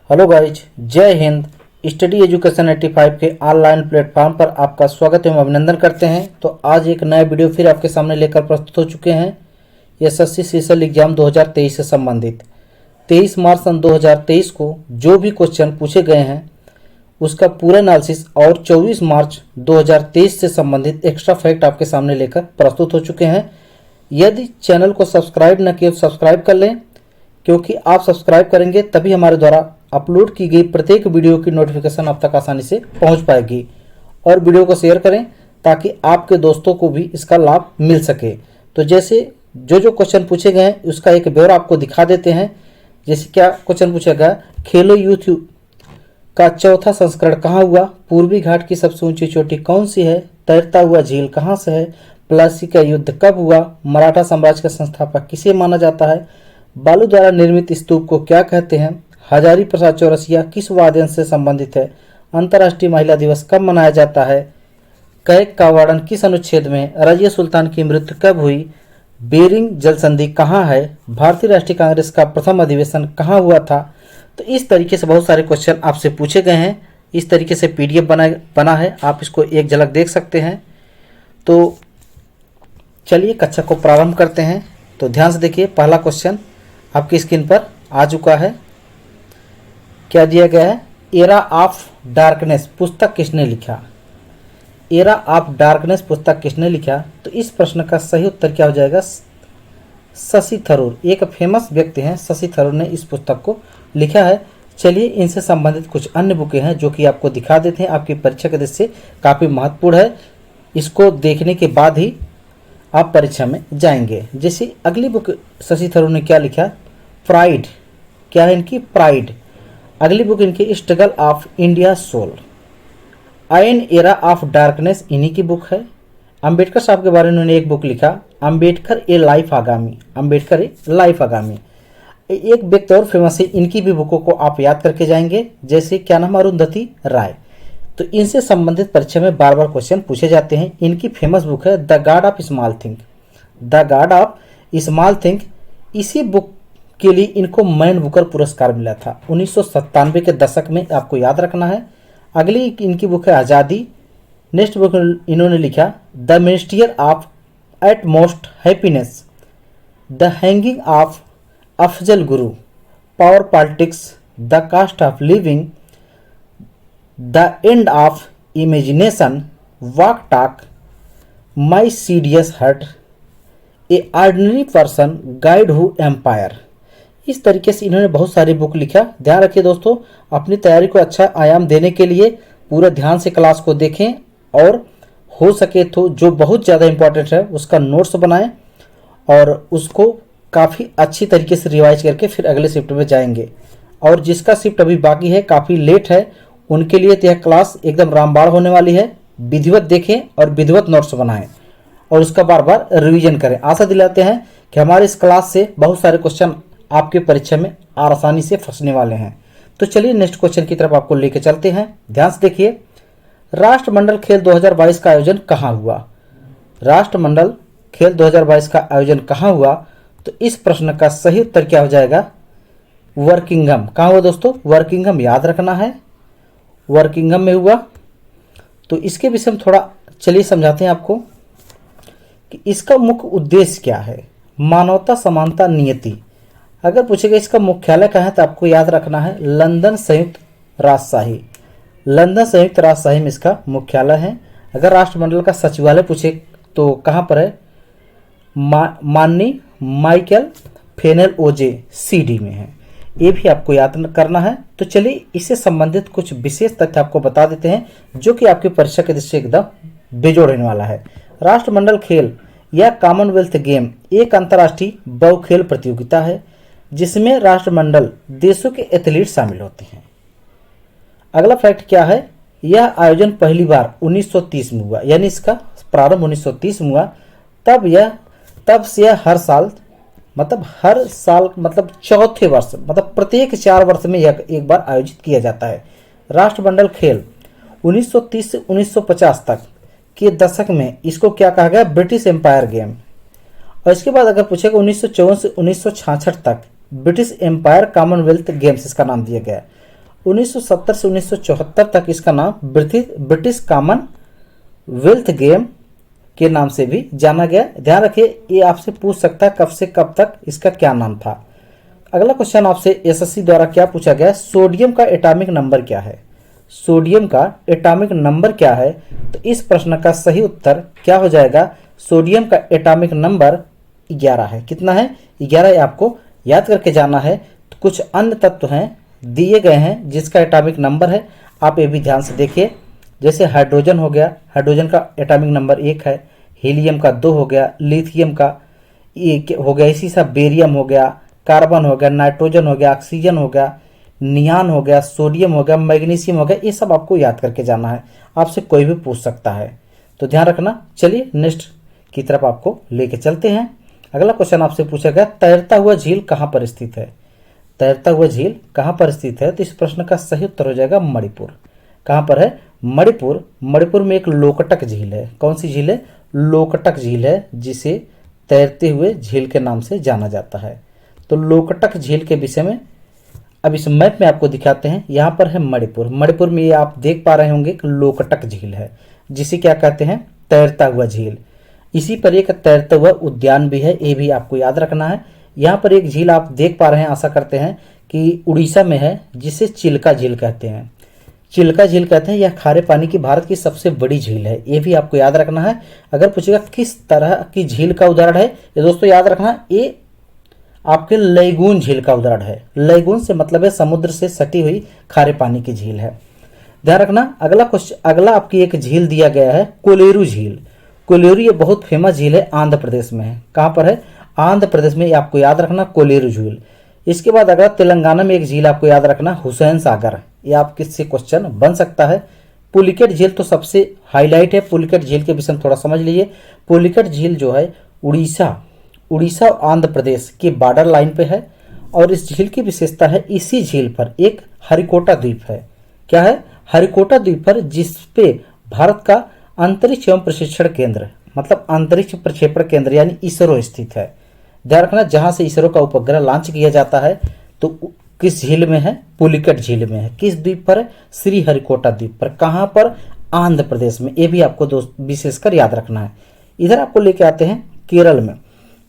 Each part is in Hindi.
हेलो गाइज, जय हिंद। स्टडी एजुकेशन 85 के ऑनलाइन प्लेटफॉर्म पर आपका स्वागत एवं अभिनंदन करते हैं। तो आज एक नया वीडियो फिर आपके सामने लेकर प्रस्तुत हो चुके हैं। एसएससी सीजीएल एग्जाम 2023 से संबंधित 23 मार्च सन 2023 को जो भी क्वेश्चन पूछे गए हैं उसका पूरा एनालिसिस और 24 मार्च 2023 से संबंधित एक्स्ट्रा फैक्ट आपके सामने लेकर प्रस्तुत हो चुके हैं। यदि चैनल को सब्सक्राइब न किए तो सब्सक्राइब कर लें, क्योंकि आप सब्सक्राइब करेंगे तभी हमारे द्वारा अपलोड की गई प्रत्येक वीडियो की नोटिफिकेशन आप तक आसानी से पहुंच पाएगी। और वीडियो को शेयर करें ताकि आपके दोस्तों को भी इसका लाभ मिल सके। तो जैसे जो क्वेश्चन पूछे गए हैं उसका एक ब्यौरा आपको दिखा देते हैं। जैसे क्या क्वेश्चन पूछा गया, खेलो यूथ का चौथा संस्करण कहाँ हुआ? पूर्वी घाट की सबसे ऊंची चोटी कौन सी है? तैरता हुआ झील कहाँ से है? प्लासी का युद्ध कब हुआ? मराठा साम्राज्य का संस्थापक किसे माना जाता है? बालू द्वारा निर्मित स्तूप को क्या कहते हैं? हजारी प्रसाद चौरसिया किस वाद्य से संबंधित है? अंतर्राष्ट्रीय महिला दिवस कब मनाया जाता है? कैक का वर्णन किस अनुच्छेद में? रजिया सुल्तान की मृत्यु कब हुई? बेरिंग जल संधि कहाँ है? भारतीय राष्ट्रीय कांग्रेस का प्रथम अधिवेशन कहाँ हुआ था? तो इस तरीके से बहुत सारे क्वेश्चन आपसे पूछे गए हैं। इस तरीके से पीडीएफ बना है, आप इसको एक झलक देख सकते हैं। तो चलिए कक्षा को प्रारंभ करते हैं। तो ध्यान से देखिए, पहला क्वेश्चन आपकी स्क्रीन पर आ चुका है। क्या दिया गया है? एरा ऑफ डार्कनेस पुस्तक किसने लिखा? एरा ऑफ डार्कनेस पुस्तक किसने लिखा? तो इस प्रश्न का सही उत्तर क्या हो जाएगा? शशि थरूर। एक फेमस व्यक्ति हैं, शशि थरूर ने इस पुस्तक को लिखा है। चलिए इनसे संबंधित कुछ अन्य बुकें हैं जो कि आपको दिखा देते हैं। आपकी परीक्षा के दृष्टि से काफ़ी महत्वपूर्ण है। इसको देखने के बाद ही आप परीक्षा में जाएंगे। जैसे अगली बुक शशि थरूर ने क्या लिखा? प्राइड। क्या है इनकी? प्राइड। अगली बुक इनकी struggle of India soul. An era of darkness इन्हीं की बुक है। अंबेडकर साहब के बारे में उन्होंने एक बुक लिखा, अंबेडकर ए लाइफ आगामी। अंबेडकर ए लाइफ आगामी। एक व्यक्ति और फेमस है, इनकी भी बुकों को आप याद करके जाएंगे। जैसे क्या नाम? अरुंधति राय। तो इनसे संबंधित परीक्षा में बार बार क्वेश्चन पूछे जाते हैं। इनकी फेमस बुक है the God of small thing. The God of small thing. इसी बुक के लिए इनको मैन बुकर पुरस्कार मिला था 1997 के दशक में, आपको याद रखना है। अगली इनकी बुक है आज़ादी। नेक्स्ट बुक इन्होंने लिखा the ministerial of utmost happiness, the hanging of Afzal Guru, power politics, the cost of living, the end of imagination, walk talk, my seditious heart, a ordinary person guide who empire. इस तरीके से इन्होंने बहुत सारी बुक लिखा। ध्यान रखिए दोस्तों, अपनी तैयारी को अच्छा आयाम देने के लिए पूरा ध्यान से क्लास को देखें और हो सके तो जो बहुत ज़्यादा इंपॉर्टेंट है उसका नोट्स बनाएं और उसको काफ़ी अच्छी तरीके से रिवाइज करके फिर अगले शिफ्ट में जाएंगे। और जिसका शिफ्ट अभी बाकी है, काफ़ी लेट है, उनके लिए तो यह क्लास एकदम रामबाण होने वाली है। विधिवत देखें और विधिवत नोट्स बनाएं और उसका बार बार रिवीजन करें। आशा दिलाते हैं कि हमारे इस क्लास से बहुत सारे क्वेश्चन आपके परीक्षा में आसानी से फंसने वाले हैं। तो चलिए नेक्स्ट क्वेश्चन की तरफ आपको लेकर चलते हैं। ध्यान से देखिए, राष्ट्रमंडल खेल 2022 का आयोजन कहाँ हुआ? राष्ट्रमंडल खेल 2022 का आयोजन कहाँ हुआ? तो इस प्रश्न का सही उत्तर क्या हो जाएगा? वर्किंघम। कहाँ हुआ दोस्तों? वर्किंघम। याद रखना है, वर्किंघम में हुआ। तो इसके विषय में थोड़ा चलिए समझाते हैं आपको कि इसका मुख्य उद्देश्य क्या है। मानवता, समानता, नियति। अगर पूछेगा इसका मुख्यालय कहाँ है तो आपको याद रखना है लंदन संयुक्त राजशाही। लंदन संयुक्त राजशाही में इसका मुख्यालय है। अगर राष्ट्रमंडल का सचिवालय पूछे तो कहाँ पर है? माननीय माइकल फेनेल ओजे सीडी में है। ये भी आपको याद करना है। तो चलिए इससे संबंधित कुछ विशेष तथ्य आपको बता देते हैं जो कि आपकी परीक्षा के दृष्टि से एकदम बेजोड़ होने वाला है। राष्ट्रमंडल खेल या कॉमनवेल्थ गेम एक अंतर्राष्ट्रीय बहु खेल प्रतियोगिता है जिसमें राष्ट्रमंडल देशों के एथलीट शामिल होते हैं। अगला फैक्ट क्या है? यह आयोजन पहली बार 1930 में हुआ, यानी इसका प्रारंभ 1930 में हुआ। तब से यह हर साल मतलब चौथे वर्ष, मतलब प्रत्येक 4 वर्ष में यह एक बार आयोजित किया जाता है। राष्ट्रमंडल खेल 1930 से 1950 तक के दशक में इसको क्या कहा गया? British empire game. और इसके बाद अगर पूछेगा 1954 से 1966 तक ब्रिटिश एम्पायर कॉमनवेल्थ गेम्स इसका नाम दिया गया। 1970 से 1974 तक इसका नाम ब्रिटिश कॉमनवेल्थ गेम के नाम से भी जाना गया। ध्यान रखिए, ये आपसे पूछ सकता है कब से कब तक इसका क्या नाम था। अगला क्वेश्चन आपसे एसएससी द्वारा क्या पूछा गया, सोडियम का एटॉमिक नंबर क्या है। सोडियम का एटॉमिक नंबर क्या है, तो इस प्रश्न का सही उत्तर क्या हो जाएगा, सोडियम का एटॉमिक नंबर 11 है। कितना है, 11 आपको याद करके जाना है। तो कुछ अन्य तत्व हैं दिए गए हैं जिसका एटॉमिक नंबर है, आप ये भी ध्यान से देखिए। जैसे हाइड्रोजन हो गया, हाइड्रोजन का एटॉमिक नंबर 1 है, हीलियम का 2 हो गया, लिथियम का 1 हो गया, इसी सा बेरियम हो गया, कार्बन हो गया, नाइट्रोजन हो गया, ऑक्सीजन हो गया, नियान हो गया, सोडियम हो गया, मैग्नीशियम हो गया। ये सब आपको याद करके जाना है, आपसे कोई भी पूछ सकता है, तो ध्यान रखना। चलिए नेक्स्ट की तरफ आपको लेके चलते हैं। अगला क्वेश्चन आपसे पूछा गया, तैरता हुआ झील कहाँ पर स्थित है। तैरता हुआ झील कहाँ पर स्थित है, तो इस प्रश्न का सही उत्तर हो जाएगा मणिपुर। कहाँ पर है, मणिपुर। मणिपुर में एक लोकटक झील है। कौन सी झील है, लोकटक झील है, जिसे तैरते हुए झील के नाम से जाना जाता है। तो लोकटक झील के विषय में अब इस मैप में आपको दिखाते हैं। यहाँ पर है मणिपुर। मणिपुर में ये आप देख पा रहे होंगे कि लोकटक झील है, जिसे क्या कहते हैं, तैरता हुआ झील। इसी पर एक तैरता हुआ उद्यान भी है, ये भी आपको याद रखना है। यहाँ पर एक झील आप देख पा रहे हैं, आशा करते हैं कि उड़ीसा में है, जिसे चिल्का झील कहते हैं। चिल्का झील कहते हैं, यह खारे पानी की भारत की सबसे बड़ी झील है, ये भी आपको याद रखना है। अगर पूछेगा किस तरह की झील का उदाहरण है, ये दोस्तों याद रखना, ये आपके लैगून झील का उदाहरण है। लैगून से मतलब है समुद्र से सटी हुई खारे पानी की झील है, ध्यान रखना। अगला क्वेश्चन, अगला आपकी एक झील दिया गया है, कोलेरू झील। कोलेरू ये बहुत फेमस झील है, आंध्र प्रदेश में है। कहाँ पर है, आंध्र प्रदेश में, आपको याद रखना कोलेरू झील। इसके बाद अगला तेलंगाना में एक झील आपको याद रखना, हुसैन सागर। ये आप किससे क्वेश्चन बन सकता है। पुलिकेट झील तो सबसे हाईलाइट है, पुलिकेट झील के विषय में थोड़ा समझ लीजिए। पुलिकेट झील जो है उड़ीसा और आंध्र प्रदेश के बॉर्डर लाइन पे है, और इस झील की विशेषता है, इसी झील पर एक हरिकोटा द्वीप है। क्या है, हरिकोटा द्वीप पर, जिसपे भारत का अंतरिक्ष एवं प्रशिक्षण केंद्र, मतलब अंतरिक्ष प्रक्षेपण केंद्र यानी इसरो स्थित है। ध्यान रखना, जहां से इसरो का उपग्रह लॉन्च किया जाता है, तो किस झील में है, पुलिकेट झील में है। किस द्वीप पर है, श्री हरिकोटा द्वीप पर। कहां पर, आंध्र प्रदेश में। ये भी आपको दोस्त विशेषकर याद रखना है। इधर आपको लेके आते हैं केरल में।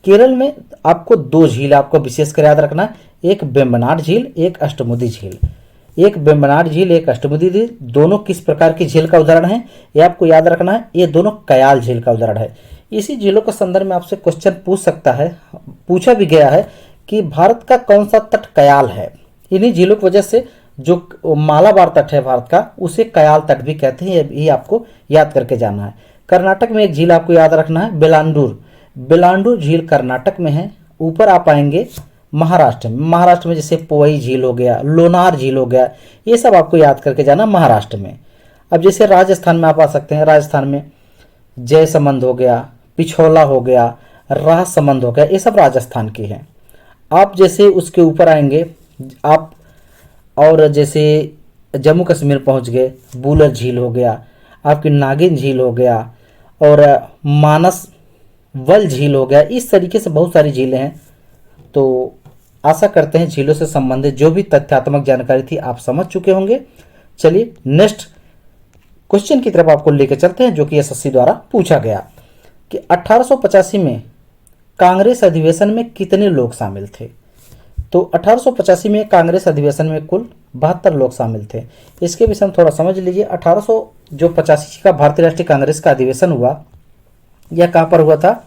केरल में आपको 2 झील आपको विशेषकर याद रखना है, एक वेम्बनाड झील, एक अष्टमुदी झील। एक वेम्बनाड झील, एक अष्टमुदी झील, दोनों किस प्रकार की झील का उदाहरण है, ये आपको याद रखना है। ये दोनों कयाल झील का उदाहरण है। इसी झीलों के संदर्भ में आपसे क्वेश्चन पूछ सकता है, पूछा भी गया है कि भारत का कौन सा तट कयाल है। इन्हीं झीलों की वजह से जो मालाबार तट है भारत का, उसे कयाल तट भी कहते हैं, ये आपको याद करके जाना है। कर्नाटक में एक झील आपको याद रखना है, बेलांडूर। बेलांडूर झील कर्नाटक में है। ऊपर आप आएंगे महाराष्ट्र में। महाराष्ट्र में जैसे पोई झील हो गया, लोनार झील हो गया, ये सब आपको याद करके जाना महाराष्ट्र में। अब जैसे राजस्थान में आप आ सकते हैं। राजस्थान में जयसमंद हो गया, पिछोला हो गया, राजसमंद हो गया, ये सब राजस्थान के हैं। आप जैसे उसके ऊपर आएंगे आप, और जैसे जम्मू कश्मीर पहुंच गए, बुलर झील हो गया, आपकी नागिन झील हो गया, और मानस वल झील हो गया। इस तरीके से बहुत सारी झीलें हैं। तो आशा करते हैं झीलों से संबंधित जो भी तथ्यात्मक जानकारी थी आप समझ चुके होंगे। चलिए नेक्स्ट क्वेश्चन की तरफ आपको लेकर चलते हैं, जो कि एसएससी द्वारा पूछा गया कि 1885 में कांग्रेस अधिवेशन में कितने लोग शामिल थे। तो 1885 में कांग्रेस अधिवेशन में कुल 72 लोग शामिल थे। इसके विषय में थोड़ा समझ लीजिए। 1885 का भारतीय राष्ट्रीय कांग्रेस का अधिवेशन हुआ, यह कहाँ पर हुआ था,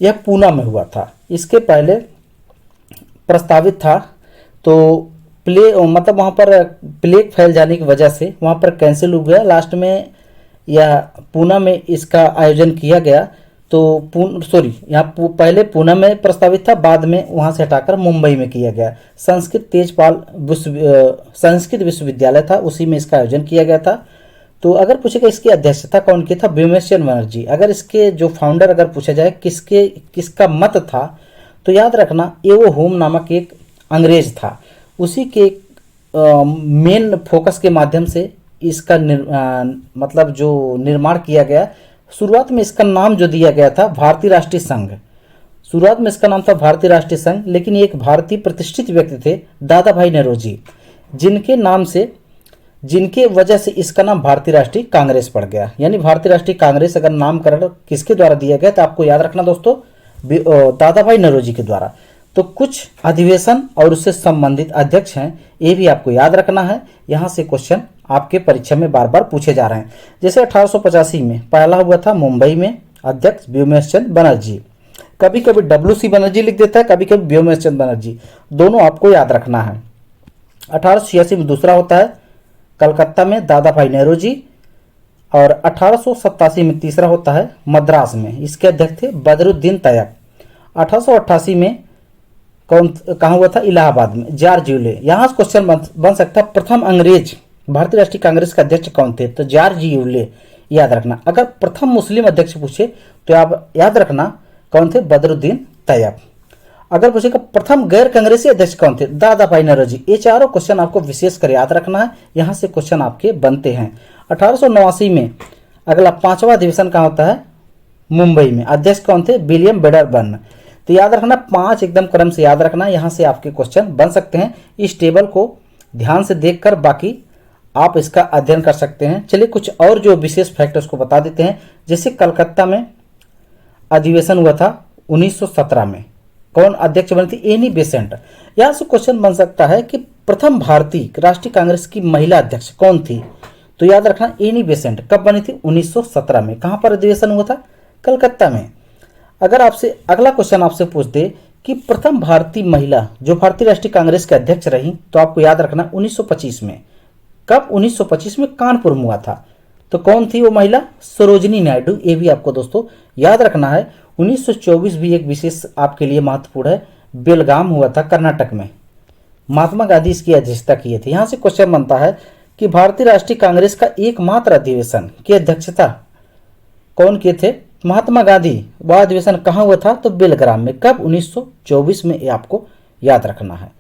यह पूना में हुआ था। इसके पहले प्रस्तावित था, तो मतलब वहाँ पर प्लेग फैल जाने की वजह से वहाँ पर कैंसिल हो गया। लास्ट में यह पूना में इसका आयोजन किया गया। तो यहाँ पहले पूना में प्रस्तावित था, बाद में वहाँ से हटाकर मुंबई में किया गया। संस्कृत विश्वविद्यालय था, उसी में इसका आयोजन किया गया था। तो अगर पूछेगा इसकी अध्यक्षता कौन की था, भीमसेन बनर्जी। अगर इसके जो फाउंडर अगर पूछा जाए किसका मत था, तो याद रखना एओ होम नामक एक अंग्रेज था, उसी के मेन फोकस के माध्यम से इसका मतलब जो निर्माण किया गया। शुरुआत में इसका नाम जो दिया गया था भारतीय राष्ट्रीय संघ, शुरुआत में इसका नाम था भारतीय राष्ट्रीय संघ, लेकिन एक भारतीय प्रतिष्ठित व्यक्ति थे दादा भाई नौरोजी। जिनके नाम से, जिनके वजह से इसका नाम भारतीय राष्ट्रीय कांग्रेस पड़ गया। यानी भारतीय राष्ट्रीय कांग्रेस अगर नामकरण किसके द्वारा दिया गया तो आपको याद रखना दोस्तों, दादा भाई नौरोजी के द्वारा। तो कुछ अधिवेशन और उससे संबंधित अध्यक्ष हैं, ये भी आपको याद रखना है। यहाँ से क्वेश्चन आपके परीक्षा में बार बार पूछे जा रहे हैं। जैसे 1885 में पहला हुआ था मुंबई में अध्यक्ष व्योमेश चंद्र बनर्जी, कभी कभी WC बनर्जी लिख देता है, कभी कभी व्योमेश चंद्र बनर्जी, दोनों आपको याद रखना है। 1886 में दूसरा होता है कलकत्ता में दादा भाई नौरोजी, और 1887 में तीसरा होता है मद्रास में, इसके अध्यक्ष थे बदरुद्दीन तैयब। 1888 में कहाँ हुआ था, इलाहाबाद में जॉर्ज यूले। यहाँ से क्वेश्चन बन सकता है प्रथम अंग्रेज भारतीय राष्ट्रीय कांग्रेस के अध्यक्ष कौन थे, तो जॉर्ज यूले याद रखना। अगर प्रथम मुस्लिम अध्यक्ष पूछे तो आप याद रखना कौन थे, बदरुद्दीन तैयब। अगर पूछेगा प्रथम गैर कांग्रेसी अध्यक्ष कौन थे, दादा भाई नौरोजी। ये चारों क्वेश्चन आपको विशेष कर याद रखना है, यहाँ से क्वेश्चन आपके बनते हैं। 1889 में अगला 5वां अधिवेशन कहाँ होता है, मुंबई में, अध्यक्ष कौन थे, विलियम वेडरबर्न। तो याद रखना 5 एकदम क्रम से याद रखना, यहाँ से आपके क्वेश्चन बन सकते हैं। इस टेबल को ध्यान से देखकर बाकी आप इसका अध्ययन कर सकते हैं। चलिए कुछ और जो विशेष फैक्ट उसको बता देते हैं। जैसे कलकत्ता में अधिवेशन हुआ था 1917 में, कौन अध्यक्ष बनी थी, एनी बेसेंट। यहाँ से क्वेश्चन बन सकता है कि प्रथम भारतीय राष्ट्रीय कांग्रेस की महिला अध्यक्ष कौन थी, तो याद रखना एनी बेसेंट। कब बनी थी, 1917 में। कहाँ पर अधिवेशन हुआ था, कलकत्ता में। अगर आपसे अगला क्वेश्चन आपसे पूछ दे कि प्रथम भारतीय महिला जो भारतीय राष्ट्रीय कांग्रेस के अध्यक्ष रही, तो आपको याद रखना 1925 में। कब, 1925 में कानपुर में हुआ था। तो कौन थी वो महिला, सरोजिनी नायडू। ये भी आपको दोस्तों याद रखना है। 1924 भी एक विशेष आपके लिए महत्वपूर्ण है, बेलगाम हुआ था कर्नाटक में, महात्मा गांधी इसकी अध्यक्षता किए थे। यहाँ से क्वेश्चन बनता है कि भारतीय राष्ट्रीय कांग्रेस का एकमात्र अधिवेशन की अध्यक्षता कौन किए थे, महात्मा गांधी। वह अधिवेशन कहाँ हुआ था, तो बेलग्राम में। कब, 1924 में। ये आपको याद रखना है।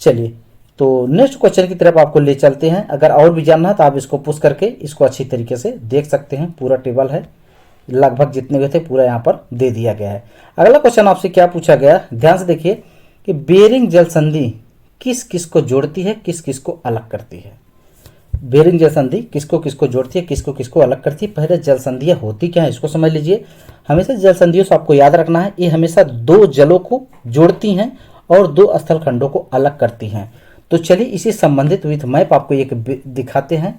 चलिए तो नेक्स्ट क्वेश्चन की तरफ आपको ले चलते हैं। अगर और भी जानना है तो आप इसको पुश करके इसको अच्छी तरीके से देख सकते हैं। पूरा टेबल है, लगभग जितने भी थे पूरा यहाँ पर दे दिया गया है। अगला क्वेश्चन आपसे क्या पूछा गया, ध्यान से देखिए कि बेरिंग जल संधि किस किस को जोड़ती है, किस किस को अलग करती है। बेरिंग जल संधि किसको किसको जोड़ती है, किसको किसको अलग करती है। पहले जल संधियाँ होती क्या है इसको समझ लीजिए। हमेशा जल संधियों से आपको याद रखना है, ये हमेशा 2 जलों को जोड़ती हैं और 2 स्थल खंडों को अलग करती हैं। तो चलिए इसी संबंधित विथ मैप आपको एक दिखाते हैं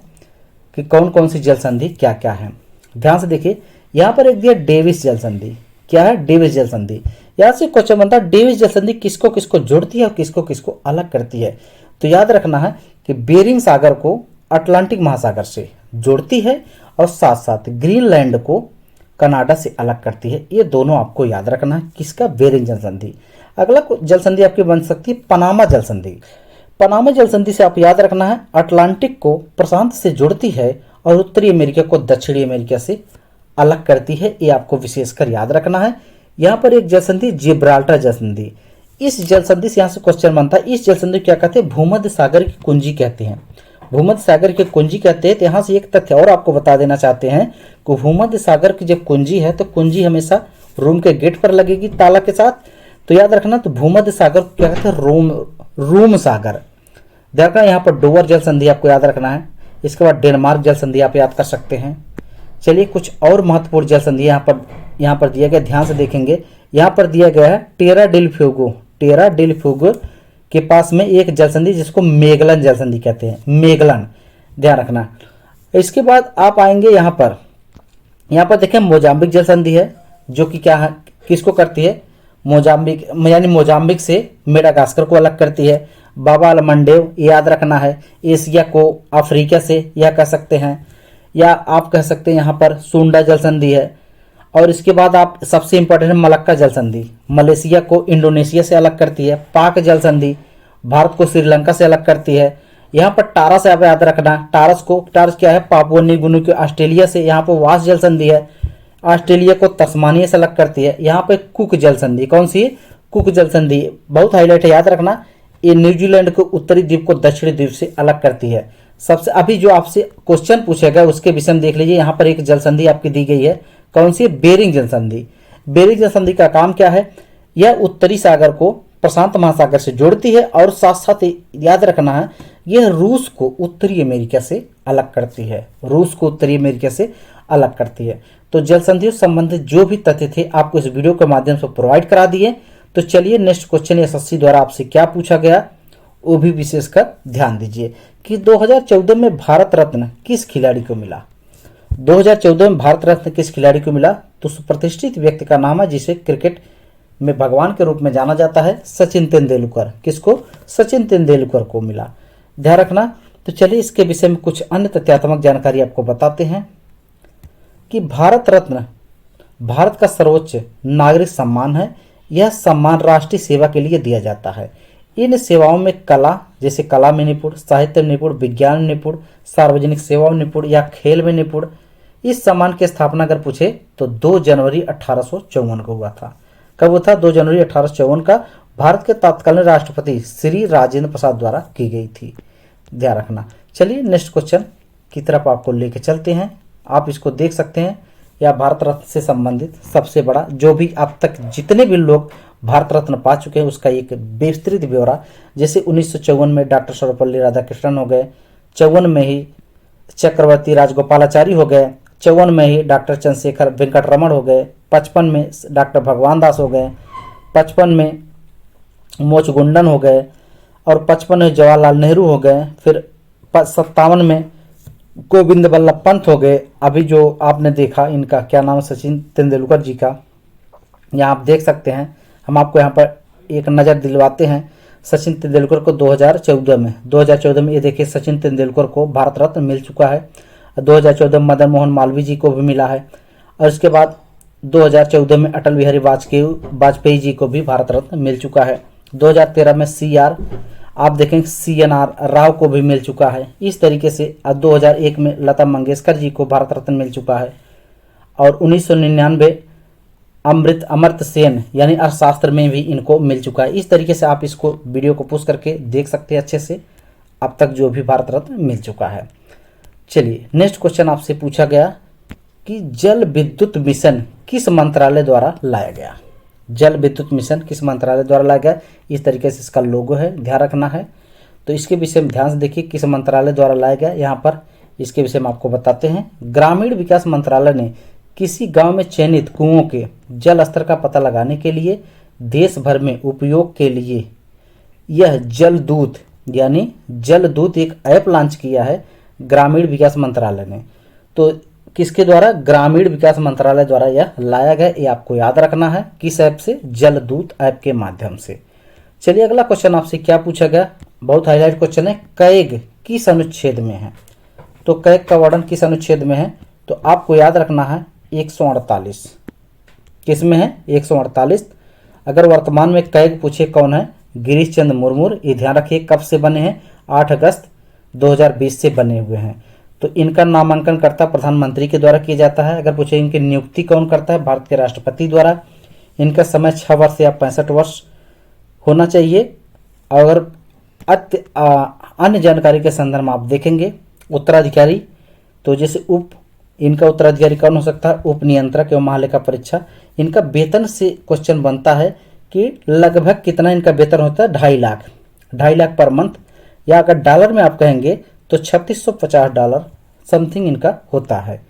कि कौन कौन सी जल संधि क्या क्या है। ध्यान से देखिए, यहाँ पर एक दिया डेविस जल संधि। क्या है, डेविस जल संधि। यहाँ से क्वेश्चन बनता है डेविस जल संधि किसको किसको जोड़ती है और किसको किसको अलग करती है। तो याद रखना है कि बेरिंग सागर को अटलांटिक महासागर से जोड़ती है और साथ साथ ग्रीनलैंड को कनाडा से अलग करती है। ये दोनों आपको याद रखना है, किसका, बेरिंग जल संधि। अगला जल संधि आपकी बन सकती है पनामा जल संधि। पनामा जल संधि से आप याद रखना है अटलांटिक को प्रशांत से जोड़ती है और उत्तरी अमेरिका को दक्षिणी अमेरिका से अलग करती है। ये आपको विशेषकर याद रखना है। यहाँ पर एक जल संधि जिब्राल्टर जल संधि। इस जल संधि से यहाँ से क्वेश्चन बनता है, इस जल संधि क्या कहते हैं, भूमध्य सागर की कुंजी कहते हैं। भूमध्य सागर की कुंजी कहते हैं। तो यहाँ से एक तथ्य और आपको बता देना चाहते हैं कि भूमध्य सागर की जब कुंजी है तो कुंजी हमेशा रूम के गेट पर लगेगी ताला के साथ। तो याद रखना, तो भूमध्य सागर क्या कहते हैं, रूम सागर। देखना यहाँ पर डोवर जल संधि आपको याद रखना है। इसके बाद डेनमार्क जल संधि आप याद कर सकते हैं। चलिए कुछ और महत्वपूर्ण जल संधि यहाँ पर दिया गया, ध्यान से देखेंगे। यहाँ पर दिया गया है टेरा डेल फ्यूगो। टेरा डेल फ्यूगो के पास में एक जल संधि जिसको मेगलन जल संधि कहते हैं, मेगलन, ध्यान रखना। इसके बाद आप आएंगे यहाँ पर देखें मोजाम्बिक जल संधि है, जो कि क्या है, किसको करती है, मोजाम्बिक यानी मोजाम्बिक से मेडागास्कर को अलग करती है। बाबा अलमंडेव याद रखना है, एशिया को अफ्रीका से यह कह सकते हैं, या आप कह सकते हैं यहाँ पर सुंडा जल संधि है। और इसके बाद आप सबसे इंपॉर्टेंट है मलक्का जल संधि, मलेशिया को इंडोनेशिया से अलग करती है। पाक जल संधि भारत को श्रीलंका से अलग करती है। यहाँ पर टारस आप याद रखना, टारस क्या है, पापुआ न्यू गिनी को ऑस्ट्रेलिया से। यहाँ पर वास जल संधि है, ऑस्ट्रेलिया को तस्मानिया से अलग करती है। यहाँ पे कुक जल संधि, कौन सी है, कुक जल संधि, बहुत हाईलाइट है, याद रखना। ये न्यूजीलैंड को उत्तरी द्वीप को दक्षिणी द्वीप से अलग करती है। सबसे अभी जो आपसे क्वेश्चन पूछेगा उसके विषय में देख लीजिए। यहाँ पर एक जल संधि आपकी दी गई है, कौन सी है, बेरिंग जल संधि। बेरिंग जल संधि का काम क्या है, यह उत्तरी सागर को प्रशांत महासागर से जोड़ती है और साथ साथ याद रखना है यह रूस को उत्तरी अमेरिका से अलग करती है। रूस को उत्तरी अमेरिका से अलग करती है। तो जल संधियों से संबंधित जो भी तथ्य थे आपको इस वीडियो के माध्यम से प्रोवाइड करा दिए। तो चलिए नेक्स्ट क्वेश्चन एसएससी द्वारा आपसे क्या पूछा गया वो भी विशेषकर ध्यान दीजिए कि 2014 में भारत रत्न किस खिलाड़ी को मिला। 2014 में भारत रत्न किस खिलाड़ी को मिला? तो सुप्रतिष्ठित व्यक्ति का नाम है जिसे क्रिकेट में भगवान के रूप में जाना जाता है, सचिन तेंदुलकर। किसको? सचिन तेंदुलकर को मिला। ध्यान रखना। तो चलिए इसके विषय में कुछ अन्य तथ्यात्मक जानकारी आपको बताते हैं कि भारत रत्न भारत का सर्वोच्च नागरिक सम्मान है। यह सम्मान राष्ट्रीय सेवा के लिए दिया जाता है। इन सेवाओं में कला, जैसे कला में निपुण, साहित्य में निपुण, विज्ञान में निपुण, सार्वजनिक सेवा में निपुण या खेल में निपुण। इस सम्मान की स्थापना अगर पूछे तो 2 जनवरी 1854 को हुआ था। कब हुआ था? 2 जनवरी 1854 का भारत के तत्कालीन राष्ट्रपति श्री राजेंद्र प्रसाद द्वारा की गई थी। ध्यान रखना। चलिए नेक्स्ट क्वेश्चन की तरफ आपको लेके चलते हैं। आप इसको देख सकते हैं। या भारत रत्न से संबंधित सबसे बड़ा जो भी अब तक जितने भी लोग भारत रत्न पा चुके हैं उसका एक विस्तृत ब्यौरा। जैसे 1954 में डॉक्टर सर्वपल्ली राधाकृष्णन हो गए, 54 में ही चक्रवर्ती राजगोपालाचारी हो गए, 54 में ही डॉक्टर चंद्रशेखर वेंकटरमण हो गए, 55 में डॉक्टर भगवान दास हो गए, 55 में मोचगुंडन हो गए और 55 में जवाहरलाल नेहरू हो गए। फिर 57 में गोविंद बल्लभ पंत हो गए। अभी जो आपने देखा इनका क्या नाम, सचिन तेंदुलकर जी का, यहाँ आप देख सकते हैं। हम आपको यहाँ पर एक नज़र दिलवाते हैं। सचिन तेंदुलकर को 2014 में ये देखिए सचिन तेंदुलकर को भारत रत्न मिल चुका है। 2014 में मदन मोहन मालवीय जी को भी मिला है और इसके बाद 2014 में अटल बिहारी वाजपेयी जी को भी भारत रत्न मिल चुका है। 2013 में आप देखेंगे CNR राव को भी मिल चुका है। इस तरीके से 2001 में लता मंगेशकर जी को भारत रत्न मिल चुका है और 1999 अमर्त्य सेन यानी अर्थशास्त्र में भी इनको मिल चुका है। इस तरीके से आप इसको वीडियो को पुश करके देख सकते हैं अच्छे से अब तक जो भी भारत रत्न मिल चुका है। चलिए नेक्स्ट क्वेश्चन आपसे पूछा गया कि जल विद्युत मिशन किस मंत्रालय द्वारा लाया गया। जल विद्युत मिशन किस मंत्रालय द्वारा लाया गया? इस तरीके से इसका लोगो है, ध्यान रखना है। तो इसके विषय में ध्यान से देखिए किस मंत्रालय द्वारा लाया गया। यहाँ पर इसके विषय में आपको बताते हैं। ग्रामीण विकास मंत्रालय ने किसी गांव में चयनित कुओं के जल स्तर का पता लगाने के लिए देश भर में उपयोग के लिए यह जल दूत यानी जल दूत एक ऐप लॉन्च किया है ग्रामीण विकास मंत्रालय ने। तो किसके द्वारा? ग्रामीण विकास मंत्रालय द्वारा यह लाया गया। ये आपको याद रखना है। किस ऐप से? जल दूत ऐप के माध्यम से। चलिए अगला क्वेश्चन आपसे क्या पूछा गया, बहुत हाईलाइट क्वेश्चन है। कैग किस अनुच्छेद में है? तो कैग का वर्णन किस अनुच्छेद में है? तो आपको याद रखना है 148। किस में है? 148। अगर वर्तमान में कैग पूछे कौन है? गिरीश चंद्र मुर्मू। ये ध्यान रखिए कब से बने हैं? 8 अगस्त 2020 से बने हुए हैं। तो इनका नामांकन करता प्रधानमंत्री के द्वारा किया जाता है। अगर पूछे इनकी नियुक्ति कौन करता है? भारत के राष्ट्रपति द्वारा। इनका समय 6 वर्ष या 65 वर्ष होना चाहिए। अगर अन्य जानकारी के संदर्भ में आप देखेंगे उत्तराधिकारी, तो जैसे इनका उत्तराधिकारी कौन हो सकता है? उप नियंत्रक एवं महालेखा परीक्षा। इनका वेतन से क्वेश्चन बनता है कि लगभग कितना इनका वेतन होता है? 2.5 लाख पर मंथ, या अगर डॉलर में आप कहेंगे तो $3650 समथिंग इनका होता है।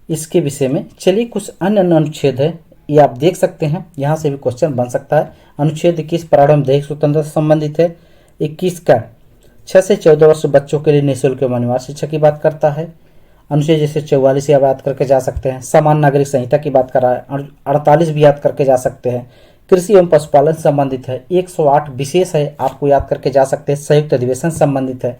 इसके विषय में चलिए कुछ अन्य अनुच्छेद है, ये आप देख सकते हैं। यहाँ से भी क्वेश्चन बन सकता है। अनुच्छेद 21 प्रारंभ दैहिक स्वतंत्रता से संबंधित है। 21 का 6 से 14 वर्ष बच्चों के लिए निःशुल्क एवं अनिवार्य शिक्षा की बात करता है। अनुच्छेद जैसे 44 या बात करके जा सकते हैं। समान नागरिक संहिता की बात कर रहा है। 48 भी याद करके जा सकते हैं। कृषि एवं पशुपालन संबंधित है। 108 विशेष है, आपको याद करके जा सकते हैं। संयुक्त अधिवेशन संबंधित है।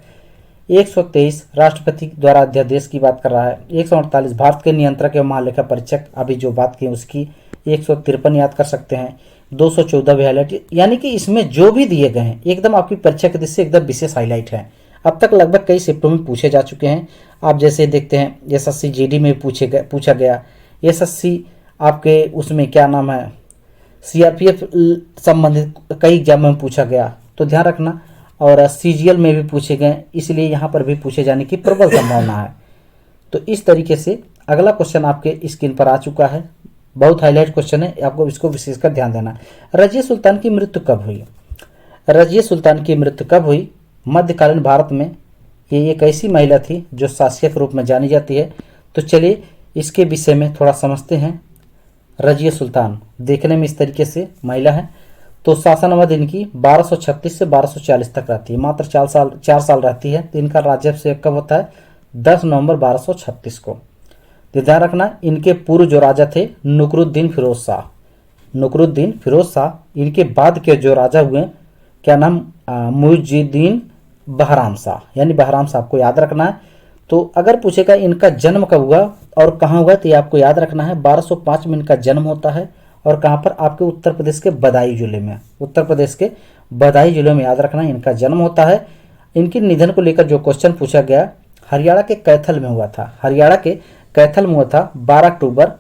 123 राष्ट्रपति द्वारा अध्यादेश की बात कर रहा है। 148 भारत के नियंत्रक एवं महालेखा परीक्षक, अभी जो बात की उसकी। 153 याद कर सकते हैं। 214 भी हाईलाइट, यानी कि इसमें जो भी दिए गए हैं एकदम आपकी परीक्षा के दृष्टि से एकदम विशेष हाईलाइट है। अब तक लगभग कई शिफ्टों में पूछे जा चुके हैं। आप जैसे देखते हैं एसएससी जीडी में पूछा गया। एसएससी आपके उसमें क्या नाम है सीआरपीएफ संबंधित कई एग्जाम में पूछा गया, तो ध्यान रखना। और सीजीएल में भी पूछे गए, इसलिए यहाँ पर भी पूछे जाने की प्रबल संभावना है। तो इस तरीके से अगला क्वेश्चन आपके स्क्रीन पर आ चुका है। बहुत हाईलाइट क्वेश्चन है, आपको इसको विशेषकर ध्यान देना। रजिया सुल्तान की मृत्यु कब हुई? रजिया सुल्तान की मृत्यु कब हुई? मध्यकालीन भारत में ये एक ऐसी महिला थी जो शासिका के रूप में जानी जाती है। तो चलिए इसके विषय में थोड़ा समझते हैं। रजिया सुल्तान देखने में इस तरीके से महिला है। तो शासन अवधि इनकी 1236 से 1240 तक रहती है, मात्र 4 साल रहती है। तो इनका राज्याभिषेक कब होता है? 10 नवंबर 1236 को। तो ध्यान रखना, इनके पूर्व जो राजा थे नुकरुद्दीन फिरोज शाह, नुकरुद्दीन फिरोज शाह, इनके बाद के जो राजा हुए क्या नाम? मुइजुद्दीन बहराम शाह, यानी बहराम शाह को याद रखना है। तो अगर पूछेगा इनका जन्म कब हुआ और कहाँ हुआ, तो ये आपको याद रखना है। 1205 में इनका जन्म होता है और कहाँ पर? आपके उत्तर प्रदेश के बदायूं जिले में, उत्तर प्रदेश के बदायूं जिले में याद रखना इनका जन्म होता है। इनके निधन को लेकर जो क्वेश्चन पूछा गया, हरियाणा के कैथल में हुआ था, हरियाणा के कैथल में हुआ था 14 अक्टूबर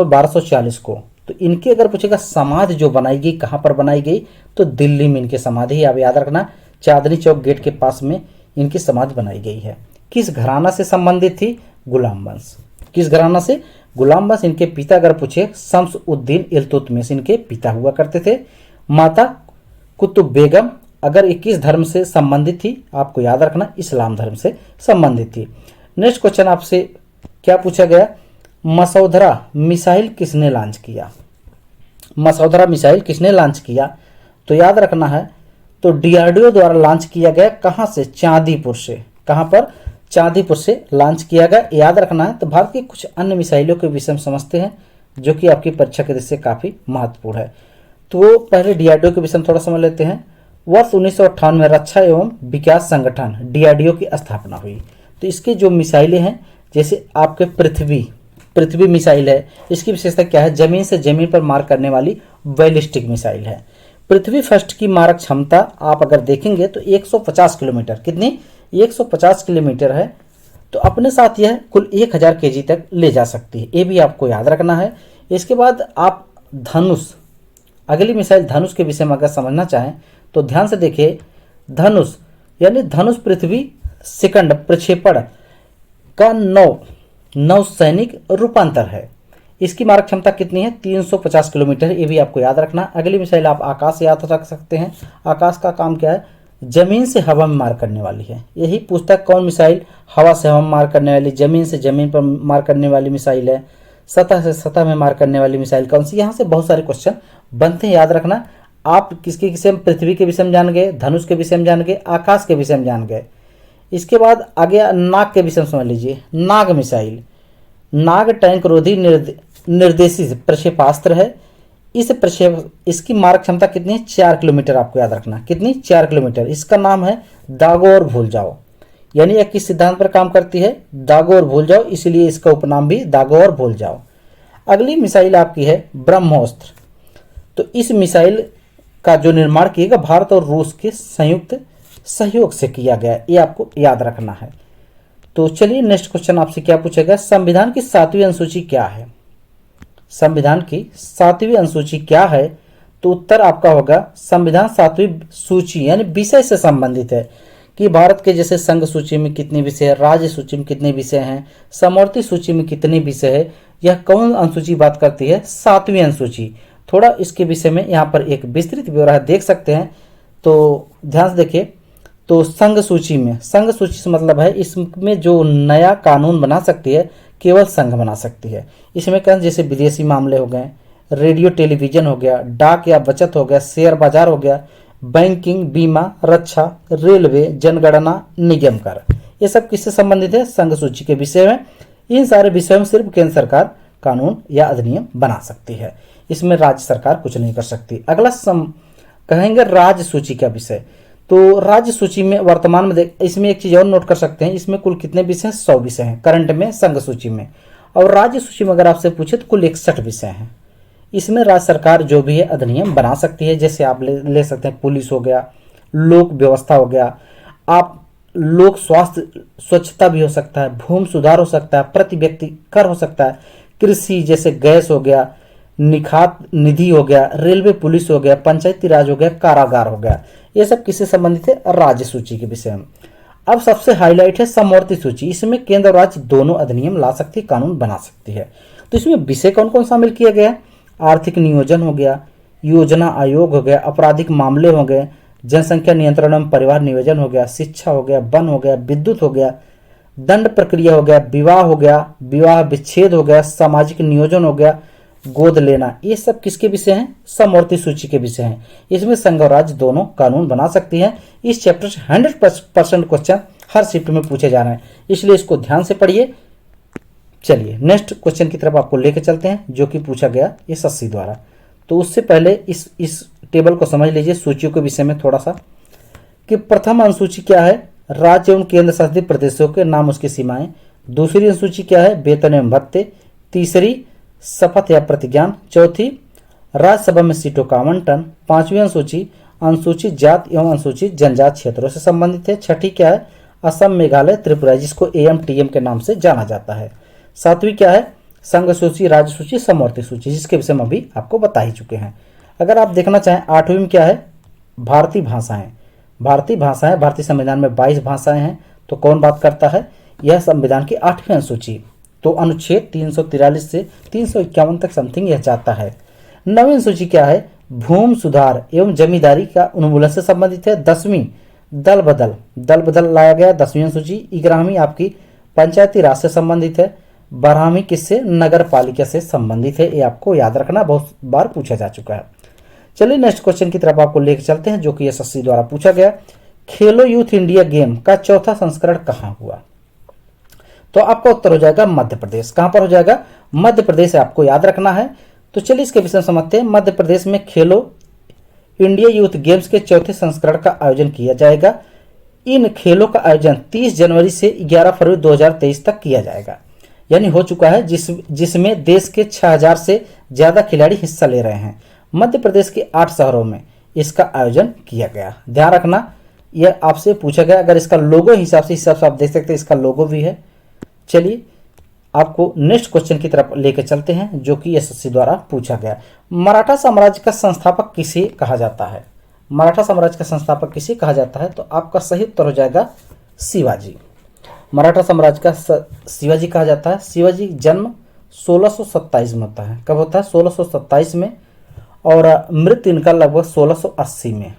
1240 को। तो इनके अगर पूछेगा समाधि जो बनाई गई, कहाँ पर बनाई गई? तो दिल्ली में इनकी समाधि, आप याद रखना, चांदनी चौक गेट के पास में इनकी समाधि बनाई गई है। किस घराना से संबंधित थी? गुलाम वंश। किस घराना से? गुलाम वंश। इनके पिता अगर पूछे, शम्स उद्दीन इल्तुतमिश इनके पिता हुआ करते थे। माता कुतुब बेगम अगर 21 धर्म से संबंधित थी, आपको याद रखना इस्लाम धर्म से संबंधित थी। नेक्स्ट क्वेश्चन आपसे क्या पूछा गया? मसौधरा मिसाइल किसने लॉन्च किया? मसौधरा मिसाइल किसने लॉन्च किया? तो याद रखना है, तो डीआरडीओ द्वारा लॉन्च किया गया। कहां से? चांदीपुर से। कहां पर? चांदीपुर से लॉन्च किया गया, याद रखना है। तो भारत की कुछ अन्य मिसाइलों के विषय में समझते हैं जो कि आपकी परीक्षा के दृष्टि से काफी महत्वपूर्ण है। तो पहले डीआरडीओ के विषय में थोड़ा समझ लेते हैं। वर्ष 1958 में रक्षा एवं विकास संगठन डीआरडीओ की स्थापना हुई। तो इसकी जो मिसाइलें हैं, जैसे आपके पृथ्वी मिसाइल है, इसकी विशेषता क्या है? जमीन से जमीन पर मार करने वाली बैलिस्टिक मिसाइल है। पृथ्वी फर्स्ट की मारक क्षमता आप अगर देखेंगे तो 150 किलोमीटर, कितनी? 150 किलोमीटर है। तो अपने साथ यह कुल 1000 केजी तक ले जा सकती है, ये भी आपको याद रखना है। इसके बाद आप धनुष, अगली मिसाइल धनुष के विषय में अगर समझना चाहें तो ध्यान से देखिए। धनुष यानी धनुष पृथ्वी सेकंड प्रक्षेपण का नौ सैनिक रूपांतर है। इसकी मारक क्षमता कितनी है? 350 किलोमीटर, ये भी आपको याद रखना। अगली मिसाइल आप आकाश से याद रख सकते हैं। आकाश का काम क्या है? जमीन से हवा में मार करने वाली है। यही पूछता है कौन मिसाइल हवा से हवा में मार करने वाली, जमीन से जमीन पर मार करने वाली मिसाइल है, सतह से सतह में मार करने वाली मिसाइल कौन सी? यहाँ से बहुत सारे क्वेश्चन बनते हैं, याद रखना। आप किसके विषय में? पृथ्वी के विषय में जान गए, धनुष के विषय में जान गए, आकाश के विषय में जान गए। इसके बाद आगे नाग के विषय में समझ लीजिए। नाग मिसाइल, नाग टैंक रोधी निर्देशित प्रक्षेपास्त्र है। इसकी मारक क्षमता कितनी है? 4 किलोमीटर, आपको याद रखना। कितनी? 4 किलोमीटर। इसका नाम है दागो और भूल जाओ, यानी यह किस सिद्धांत पर काम करती है? दागो और भूल जाओ, इसलिए इसका उपनाम भी दागो और भूल जाओ। अगली मिसाइल आपकी है ब्रह्मोस्त्र। तो इस मिसाइल का जो निर्माण किया गया भारत और रूस के संयुक्त सहयोग से किया गया, ये आपको याद रखना है। तो चलिए नेक्स्ट क्वेश्चन आपसे क्या पूछेगा? संविधान की 7वीं अनुसूची क्या है? संविधान की 7वीं अनुसूची क्या है? तो उत्तर आपका होगा संविधान 7वीं सूची यानी विषय से संबंधित है कि भारत के जैसे संघ सूची में कितने विषय है, राज्य सूची में कितने विषय हैं, समवर्ती सूची में कितने विषय है, यह कौन अनुसूची बात करती है? 7वीं अनुसूची। थोड़ा इसके विषय में यहाँ पर एक विस्तृत ब्यौरा देख सकते हैं, तो ध्यान से देखिए। तो संघ सूची में, संघ सूची से मतलब है इसमें जो नया कानून बना सकती है केवल संघ बना सकती है। इसमें कहें जैसे विदेशी मामले हो गए, रेडियो टेलीविजन हो गया, डाक या बचत हो गया, शेयर बाजार हो गया, बैंकिंग, बीमा, रक्षा, रेलवे, जनगणना, निगम कर, ये सब किससे संबंधित है? संघ सूची के विषय में। इन सारे विषयों में सिर्फ केंद्र सरकार कानून या अधिनियम बना सकती है, इसमें राज्य सरकार कुछ नहीं कर सकती। अगला कहेंगे राज्य सूची का विषय। तो राज्य सूची में वर्तमान में इसमें एक चीज और नोट कर सकते हैं, इसमें कुल कितने विषय हैं? 100 विषय हैं करंट में संघ सूची में। और राज्य सूची में अगर आपसे पूछे तो कुल 61 विषय हैं। इसमें राज्य सरकार जो भी है अधिनियम बना सकती है, जैसे आप ले सकते हैं पुलिस हो गया, लोक व्यवस्था हो गया, आप लोक स्वास्थ्य स्वच्छता भी हो सकता है, भूमि सुधार हो सकता है, प्रति व्यक्ति कर हो सकता है, कृषि जैसे गैस हो गया, निखात निधि हो गया, रेलवे पुलिस हो गया, पंचायती राज हो गया, कारागार हो गया, ये सब किससे संबंधित है? राज्य सूची के विषय में। अब सबसे हाईलाइट है समवर्ती सूची। इसमें केंद्र और राज्य दोनों अधिनियम ला सकती है, कानून बना सकती है। तो इसमें विषय कौन कौन शामिल किया गया? आर्थिक नियोजन हो गया, योजना आयोग हो गया, आपराधिक मामले हो गए, जनसंख्या नियंत्रण एवं परिवार नियोजन हो गया, शिक्षा हो गया, वन हो गया, विद्युत हो गया, दंड प्रक्रिया हो गया, विवाह हो गया, विवाह विच्छेद हो गया, सामाजिक नियोजन हो गया, गोद लेना, ये सब किसके विषय हैं? समवर्ती सूची के विषय हैं। इसमें संघ और राज्य दोनों कानून बना सकती हैं। इस चैप्टर से 100% क्वेश्चन हर शिफ्ट में पूछे जा रहे हैं, इसलिए इसको ध्यान से पढ़िए। चलिए नेक्स्ट क्वेश्चन की तरफ आपको लेकर चलते हैं, जो कि पूछा गया एसएससी द्वारा। तो उससे पहले इस टेबल को समझ लीजिए, सूचियों के विषय में थोड़ा सा, कि प्रथम अनुसूची क्या है? राज्य एवं केंद्र शासित प्रदेशों के नाम, उसकी सीमाएं। दूसरी अनुसूची क्या है? वेतन एवं भत्ते। तीसरी शपथ या प्रतिज्ञान। चौथी राज्यसभा में सीटों का आवंटन। पांचवी अनुसूची अनुसूचित जाति एवं अनुसूचित जनजाति क्षेत्रों से संबंधित है। छठी क्या है? असम, मेघालय, त्रिपुरा, जिसको एएमटीएम के नाम से जाना जाता है। सातवीं क्या है? संघ सूची, राज्य सूची, समवर्ती सूची, जिसके विषय में अभी आपको बता ही चुके हैं। अगर आप देखना चाहें, आठवीं में क्या है? भारतीय भाषाएं। भारतीय भाषाएं, भारतीय संविधान में 22 भाषाएं हैं, तो कौन बात करता है? यह संविधान की 8वीं अनुसूची, तो अनुच्छेद 343 से 351 तक समथिंग यह चाहता है। 9वीं अनुसूची क्या है? भूमि सुधार एवं जमींदारी का उन्मूलन से संबंधित है। 10वीं दल बदल लाया गया 10वीं अनुसूची। 11वीं आपकी पंचायती राज से संबंधित है। 12वीं किससे? नगर पालिका से संबंधित है। ये आपको याद रखना, बहुत बार पूछा जा चुका है। चलिए नेक्स्ट क्वेश्चन की तरफ आपको लेकर चलते हैं, जो कि एसएससी द्वारा पूछा गया। खेलो यूथ इंडिया गेम का चौथा संस्करण कहाँ हुआ? तो आपका उत्तर हो जाएगा मध्य प्रदेश। कहां पर हो जाएगा? मध्य प्रदेश, आपको याद रखना है। तो चलिए इसके विषय में समझते हैं। मध्य प्रदेश में खेलो इंडिया यूथ गेम्स के चौथे संस्करण का आयोजन किया जाएगा। इन खेलों का आयोजन 30 जनवरी से 11 फरवरी 2023 तक किया जाएगा, यानी हो चुका है, जिसमें देश के 6000 से ज्यादा खिलाड़ी हिस्सा ले रहे हैं। मध्य प्रदेश के 8 शहरों में इसका आयोजन किया गया। ध्यान रखना, यह आपसे पूछा गया। अगर इसका लोगो हिसाब से आप देख सकते हैं, इसका लोगो भी है। चलिए आपको नेक्स्ट क्वेश्चन की तरफ लेकर चलते हैं, जो कि एसएससी द्वारा पूछा गया। मराठा साम्राज्य का संस्थापक किसे कहा जाता है? मराठा साम्राज्य का संस्थापक किसे कहा जाता है? तो आपका सही उत्तर हो जाएगा शिवाजी। मराठा साम्राज्य का शिवाजी कहा जाता है। शिवाजी जन्म 1627 में होता है। कब होता है? 1627 में, और मृत्यु इनका लगभग 1680 में।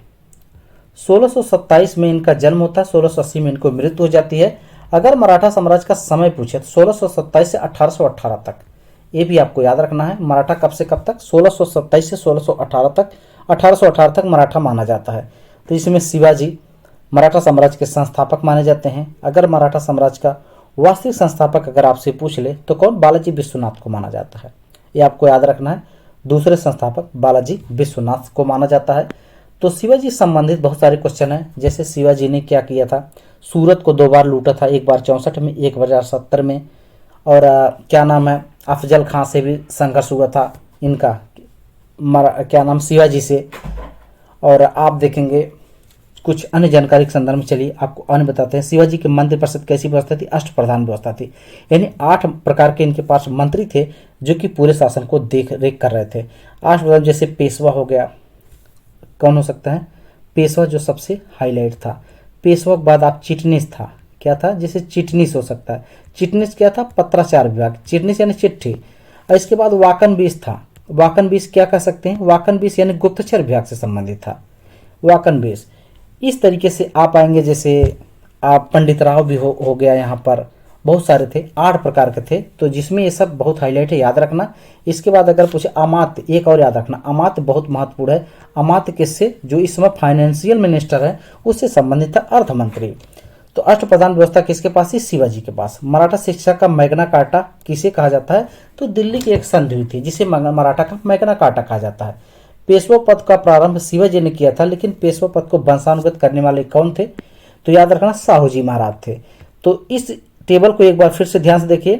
1627 में इनका जन्म होता है, 1680 में इनको मृत्यु हो जाती है। अगर मराठा साम्राज्य का समय पूछे तो 1627 से 1818 तक, ये भी आपको याद रखना है। मराठा कब से कब तक? 1627 से 1618 तक, 1818 तक मराठा माना जाता है। तो इसमें शिवाजी मराठा साम्राज्य के संस्थापक माने जाते हैं। अगर मराठा साम्राज्य का वास्तविक संस्थापक अगर आपसे पूछ ले तो कौन? बालाजी विश्वनाथ को माना जाता है। ये आपको याद रखना है। दूसरे संस्थापक बालाजी विश्वनाथ को माना जाता है। तो शिवाजी संबंधित बहुत सारे क्वेश्चन हैं, जैसे शिवाजी ने क्या किया था? सूरत को 2 बार लूटा था, एक बार 64 में, एक बार 70 में। और क्या नाम है, अफजल खां से भी संघर्ष हुआ था इनका, क्या नाम, शिवाजी से। और आप देखेंगे कुछ अन्य जानकारी के संदर्भ में। चलिए आपको अन्य बताते हैं। शिवाजी के मंत्रिपरिषद कैसी व्यवस्था थी? अष्टप्रधान व्यवस्था थी, यानी 8 प्रकार के इनके पास मंत्री थे जो कि पूरे शासन को देख रेख कर रहे थे। अष्टप्रधान जैसे पेशवा हो गया, कौन हो सकता है? पेशवा जो सबसे हाईलाइट था। पेशवा के बाद आप चिटनीस था, क्या था? जैसे चिटनीस हो सकता है। चिटनीस क्या था? पत्राचार विभाग, चिटनीस यानी चिट्ठी। और इसके बाद वाकन बीस था। वाकन बीस क्या कह सकते हैं? वाकन बीस यानी गुप्तचर विभाग से संबंधित था वाकन बीस। इस तरीके से आप आएंगे, जैसे आप पंडित राव भी हो गया, यहाँ पर बहुत सारे थे, 8 प्रकार के थे, तो जिसमें ये सब बहुत हाईलाइट है, याद रखना। इसके बाद अगर पूछे अमात्य, एक और याद रखना, अमात्य बहुत महत्वपूर्ण है। अमात्य किससे? जो इस समय फाइनेंशियल मिनिस्टर है उससे संबंधित था, अर्थ मंत्री। तो अष्टप्रधान व्यवस्था किसके पास थी? शिवाजी के पास। मराठा शिक्षा का मैग्ना कार्टा किसे कहा जाता है? तो दिल्ली की एक संधि हुई थी जिसे मराठा का मैग्ना कार्टा कहा जाता है। पेशवा पद का प्रारंभ शिवाजी ने किया था, लेकिन पेशवा पद को वंशानुगत करने वाले कौन थे? तो याद रखना, साहूजी महाराज थे। तो इस टेबल को एक बार फिर से ध्यान से देखिए।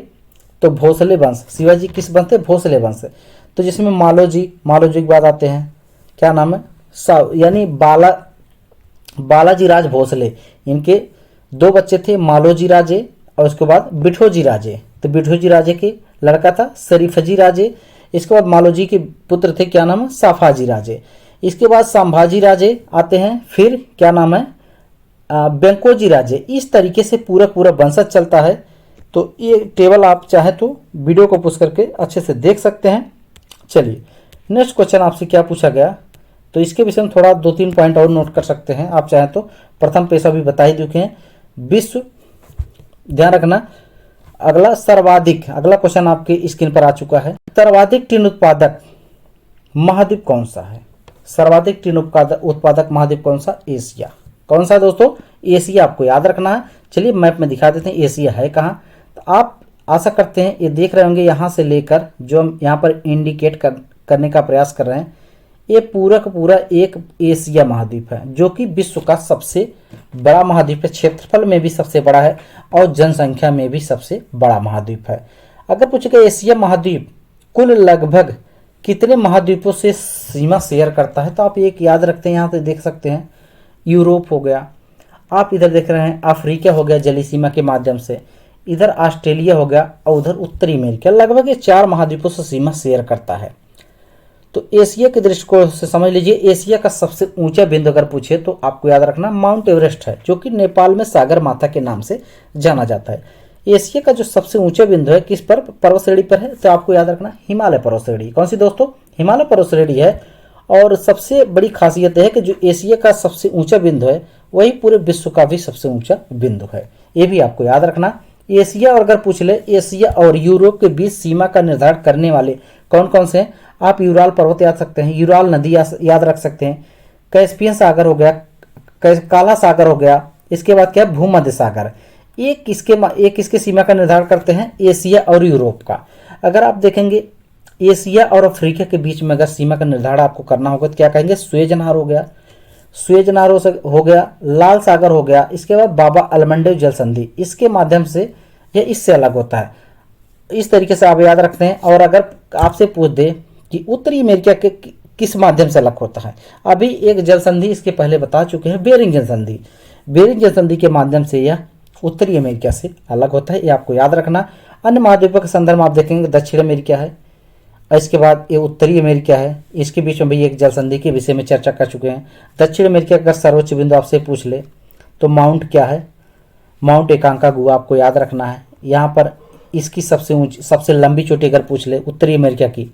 तो भोसले वंश, शिवाजी किस वंश थे? भोसले वंश। तो जिसमें मालोजी के बाद आते हैं, क्या नाम है, यानी बालाजी राज भोसले। इनके 2 बच्चे थे, मालोजी राजे और उसके बाद बिठोजी राजे। तो बिठोजी राजे के लड़का था शरीफजी राजे। इसके बाद मालोजी के पुत्र थे, क्या नाम है, साफाजी राजे। इसके बाद संभाजी राजे आते हैं, फिर क्या नाम है, बैंकोजी राजे। इस तरीके से पूरा वंशज चलता है। तो ये टेबल आप चाहे तो वीडियो को पुश करके अच्छे से देख सकते हैं। चलिए नेक्स्ट क्वेश्चन आपसे क्या पूछा गया, तो इसके विषय में थोड़ा 2-3 पॉइंट और नोट कर सकते हैं आप चाहें तो। प्रथम पेशा भी बता ही चुके हैं। विश्व, ध्यान रखना, अगला सर्वाधिक, अगला क्वेश्चन आपके स्क्रीन पर आ चुका है। सर्वाधिक टीन उत्पादक महाद्वीप कौन सा है? सर्वाधिक टीन उत्पादक महाद्वीप कौन सा? एशिया। कौन सा दोस्तों? एशिया आपको याद रखना है। चलिए मैप में दिखा देते हैं एशिया है कहाँ। तो आप आशा करते हैं ये देख रहे होंगे, यहाँ से लेकर जो हम यहाँ पर इंडिकेट करने का प्रयास कर रहे हैं, ये पूरा का पूरा एक एशिया महाद्वीप है, जो कि विश्व का सबसे बड़ा महाद्वीप है। क्षेत्रफल में भी सबसे बड़ा है और जनसंख्या में भी सबसे बड़ा महाद्वीप है। अगर पूछेगा एशिया महाद्वीप कुल लगभग कितने महाद्वीपों से सीमा शेयर करता है, तो आप एक याद रखते हैं, यहाँ पे देख सकते हैं यूरोप हो गया, आप इधर देख रहे हैं अफ्रीका हो गया जलीय सीमा के माध्यम से, इधर ऑस्ट्रेलिया हो गया और उधर उत्तरी अमेरिका, लगभग ये 4 महाद्वीपों से सीमा शेयर करता है। तो एशिया के दृष्टिकोण से समझ लीजिए, एशिया का सबसे ऊंचा बिंदु अगर पूछे तो आपको याद रखना माउंट एवरेस्ट है, जो कि नेपाल में सागर माता के नाम से जाना जाता है। एशिया का जो सबसे ऊंचा बिंदु है किस पर? पर्वत श्रेणी पर है, तो आपको याद रखना हिमालय पर्वत श्रेणी। कौन सी दोस्तों? हिमालय पर्वत श्रेणी है। और सबसे बड़ी खासियत है कि जो एशिया का सबसे ऊंचा बिंदु है वही पूरे विश्व का भी सबसे ऊंचा बिंदु है, ये भी आपको याद रखना। एशिया, और अगर पूछ ले एशिया और यूरोप के बीच सीमा का निर्धारण करने वाले कौन कौन से हैं, आप यूराल पर्वत याद सकते हैं, यूराल नदी याद रख सकते हैं, कैस्पियन सागर हो गया, काला सागर हो गया, इसके बाद क्या है भूमध्य सागर। एक किसके सीमा का निर्धारण करते हैं? एशिया और यूरोप का। अगर आप देखेंगे एशिया और अफ्रीका के बीच में अगर सीमा का निर्धारण आपको करना होगा तो क्या कहेंगे? सुएज नहर हो गया, सुएज नहर हो गया, लाल सागर हो गया, इसके बाद बाबा अलमंडे जल संधि, इसके माध्यम से यह इससे अलग होता है। इस तरीके से आप याद रखते हैं। और अगर आपसे पूछ दे कि उत्तरी अमेरिका के किस माध्यम से अलग होता है, अभी एक जल संधि इसके पहले बता चुके हैं, बेरिंग जल संधि। बेरिंग जल संधि के माध्यम से यह उत्तरी अमेरिका से अलग होता है, ये आपको याद रखना। अन्य महाद्वीपों के संदर्भ में आप देखेंगे दक्षिण अमेरिका है, इसके बाद ये उत्तरी अमेरिका है, इसके बीच में भी एक जल संधि के विषय में चर्चा कर चुके हैं। दक्षिण अमेरिका का सर्वोच्च बिंदु आपसे पूछ ले तो माउंट क्या है? माउंट एकांकागुआ आपको याद रखना है। यहाँ पर इसकी सबसे लंबी चोटी अगर पूछ ले उत्तरी अमेरिका की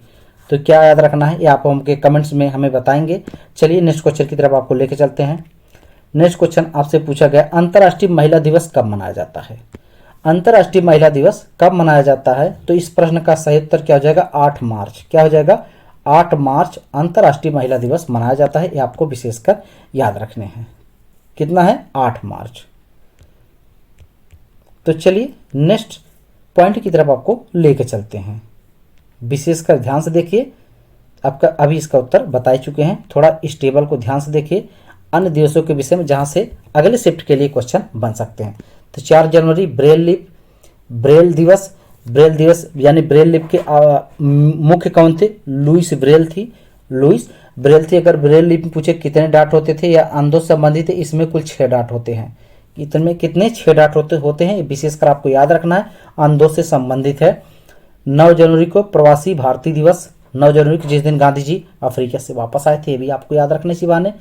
तो क्या याद रखना है, ये आप हमके कमेंट्स में हमें बताएंगे। चलिए नेक्स्ट क्वेश्चन की तरफ आपको लेके चलते हैं। नेक्स्ट क्वेश्चन आपसे पूछा गया, अंतर्राष्ट्रीय महिला दिवस कब मनाया जाता है? अंतर्राष्ट्रीय महिला दिवस कब मनाया जाता है? तो इस प्रश्न का सही उत्तर क्या हो जाएगा? 8 मार्च। क्या हो जाएगा? 8 मार्च अंतर्राष्ट्रीय महिला दिवस मनाया जाता है, ये आपको विशेषकर याद रखने हैं। कितना है? 8 मार्च। तो चलिए नेक्स्ट पॉइंट की तरफ आपको लेके चलते हैं, विशेषकर ध्यान से देखिए। आपका अभी इसका उत्तर बता चुके हैं, थोड़ा इस टेबल को ध्यान से देखिए अन्य दिवसों के विषय में जहां से अगले शिफ्ट के लिए क्वेश्चन बन सकते हैं। तो 4 जनवरी ब्रेल दिवस यानी ब्रेल लिप के मुख्य कौन थे? लुईस ब्रेल थी। अगर ब्रेल लिप पूछे कितने डाट होते थे या अंधों से संबंधित है, इसमें कुल 6 डाट होते हैं। इतने कितने 6 डाट होते हैं, विशेषकर आपको याद रखना है, अंधों से संबंधित है। 9 जनवरी को प्रवासी भारतीय दिवस, 9 जनवरी को जिस दिन गांधी जी अफ्रीका से वापस आए थे, ये भी आपको याद रखने सी बात है।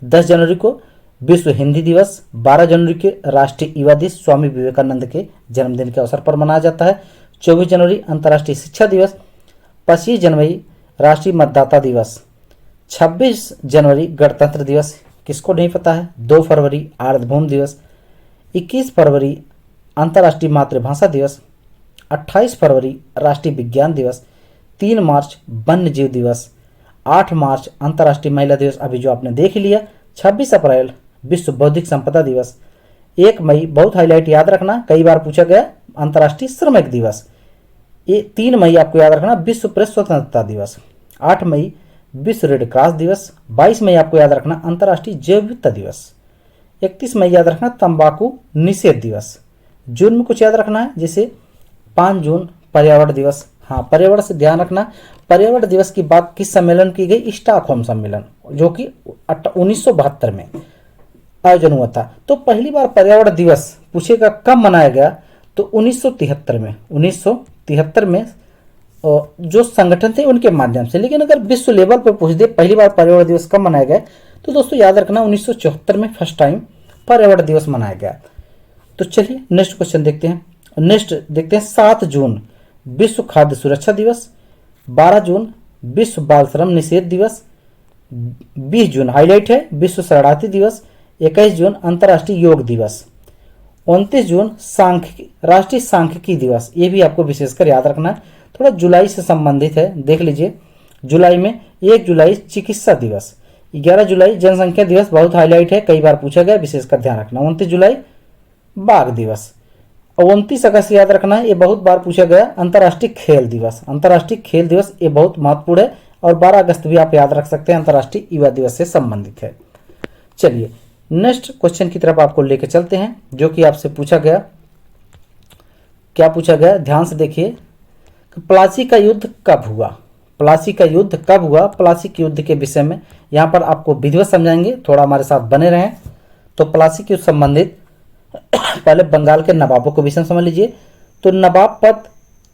10 जनवरी को विश्व हिंदी दिवस, 12 जनवरी के राष्ट्रीय युवा दिवस स्वामी विवेकानंद के जन्मदिन के अवसर पर मनाया जाता है। 24 जनवरी अंतर्राष्ट्रीय शिक्षा दिवस, 25 जनवरी राष्ट्रीय मतदाता दिवस, 26 जनवरी गणतंत्र दिवस, किसको नहीं पता है? 2 फरवरी आर्द्रभूमि दिवस, 21 फरवरी अंतर्राष्ट्रीय मातृभाषा दिवस, 28 फरवरी राष्ट्रीय विज्ञान दिवस, 3 मार्च वन्य जीव दिवस, 8 मार्च अंतर्राष्ट्रीय महिला दिवस अभी जो आपने देख लिया, 26 अप्रैल विश्व बौद्धिक संपदा दिवस, 1 मई बहुत हाईलाइट याद रखना, कई बार पूछा गया, अंतर्राष्ट्रीय श्रमिक दिवस, ये 3 मई आपको याद रखना विश्व प्रेस स्वतंत्रता दिवस, 8 मई विश्व रेड क्रॉस दिवस, 22 मई आपको याद रखना अंतर्राष्ट्रीय जैव विविधता दिवस, 31 मई याद रखना तंबाकू निषेध दिवस। जून में कुछ याद रखना है, जैसे 5 जून पर्यावरण दिवस। हाँ, पर्यावरण से ध्यान रखना, पर्यावरण दिवस की बात किस सम्मेलन की गई? स्टॉकहोम सम्मेलन, जो कि 1972 में आयोजन हुआ था। तो पहली बार पर्यावरण दिवस पूछेगा कब मनाया गया, तो 1973 में जो संगठन थे उनके माध्यम से। लेकिन अगर विश्व लेवल पर पूछ दे पहली बार पर्यावरण दिवस कब मनाया गया, तो दोस्तों याद रखना 1974 में फर्स्ट टाइम पर्यावरण दिवस मनाया गया। तो चलिए नेक्स्ट क्वेश्चन देखते हैं। 7 जून विश्व खाद्य सुरक्षा दिवस, 12 जून विश्व बाल श्रम निषेध दिवस, 20 जून हाईलाइट है विश्व शरणार्थी दिवस, 21 जून अंतर्राष्ट्रीय योग दिवस, 29 जून राष्ट्रीय सांख्यिकी दिवस, ये भी आपको विशेषकर याद रखना है। थोड़ा जुलाई से संबंधित है, देख लीजिए। जुलाई में 1 जुलाई चिकित्सा दिवस, 11 जुलाई जनसंख्या दिवस, बहुत हाईलाइट है, कई बार पूछा गया, विशेषकर ध्यान रखना। 29 जुलाई बाघ दिवस, और 29 अगस्त याद रखना है, ये बहुत बार पूछा गया, अंतर्राष्ट्रीय खेल दिवस। अंतर्राष्ट्रीय खेल दिवस ये बहुत महत्वपूर्ण है, और 12 अगस्त भी आप याद रख सकते हैं, अंतर्राष्ट्रीय युवा दिवस से संबंधित है। चलिए नेक्स्ट क्वेश्चन की तरफ आपको लेकर चलते हैं, जो कि आपसे पूछा गया। क्या पूछा गया, ध्यान से देखिए। प्लासी का युद्ध कब हुआ? प्लासी का युद्ध कब हुआ? प्लासी के युद्ध के विषय में यहाँ पर आपको विधिवत समझाएंगे, थोड़ा हमारे साथ बने रहें। तो प्लासी के संबंधित पहले बंगाल के नवाबों को विषय समझ लीजिए। तो नवाब पद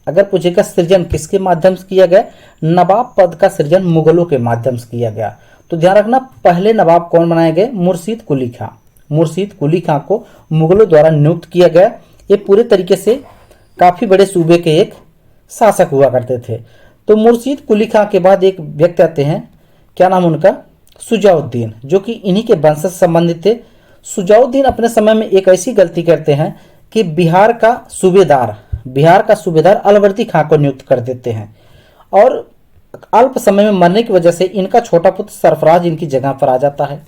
अगर पूछेगा सृजन किसके माध्यम से किया गया? नवाब पद का सृजन मुगलों के माध्यम से किया गया। तो ध्यान रखना, पहले नवाब कौन बनाए गए? मुर्शीद कुली खां। मुर्शीद कुली खां को मुगलों द्वारा नियुक्त किया गया। ये पूरे तरीके से काफी बड़े सूबे के एक शासक हुआ करते थे। तो मुर्शीद कुली खां के बाद एक व्यक्ति आते हैं, क्या नाम उनका? सुजाउद्दीन, जो कि इन्हीं के वंश से संबंधित थे। सुजाउद्दीन अपने समय में एक ऐसी गलती करते हैं कि बिहार का सूबेदार अलवर्दी खां को नियुक्त कर देते हैं, और अल्प समय में मरने की वजह से इनका छोटा पुत्र सरफराज इनकी जगह पर आ जाता है,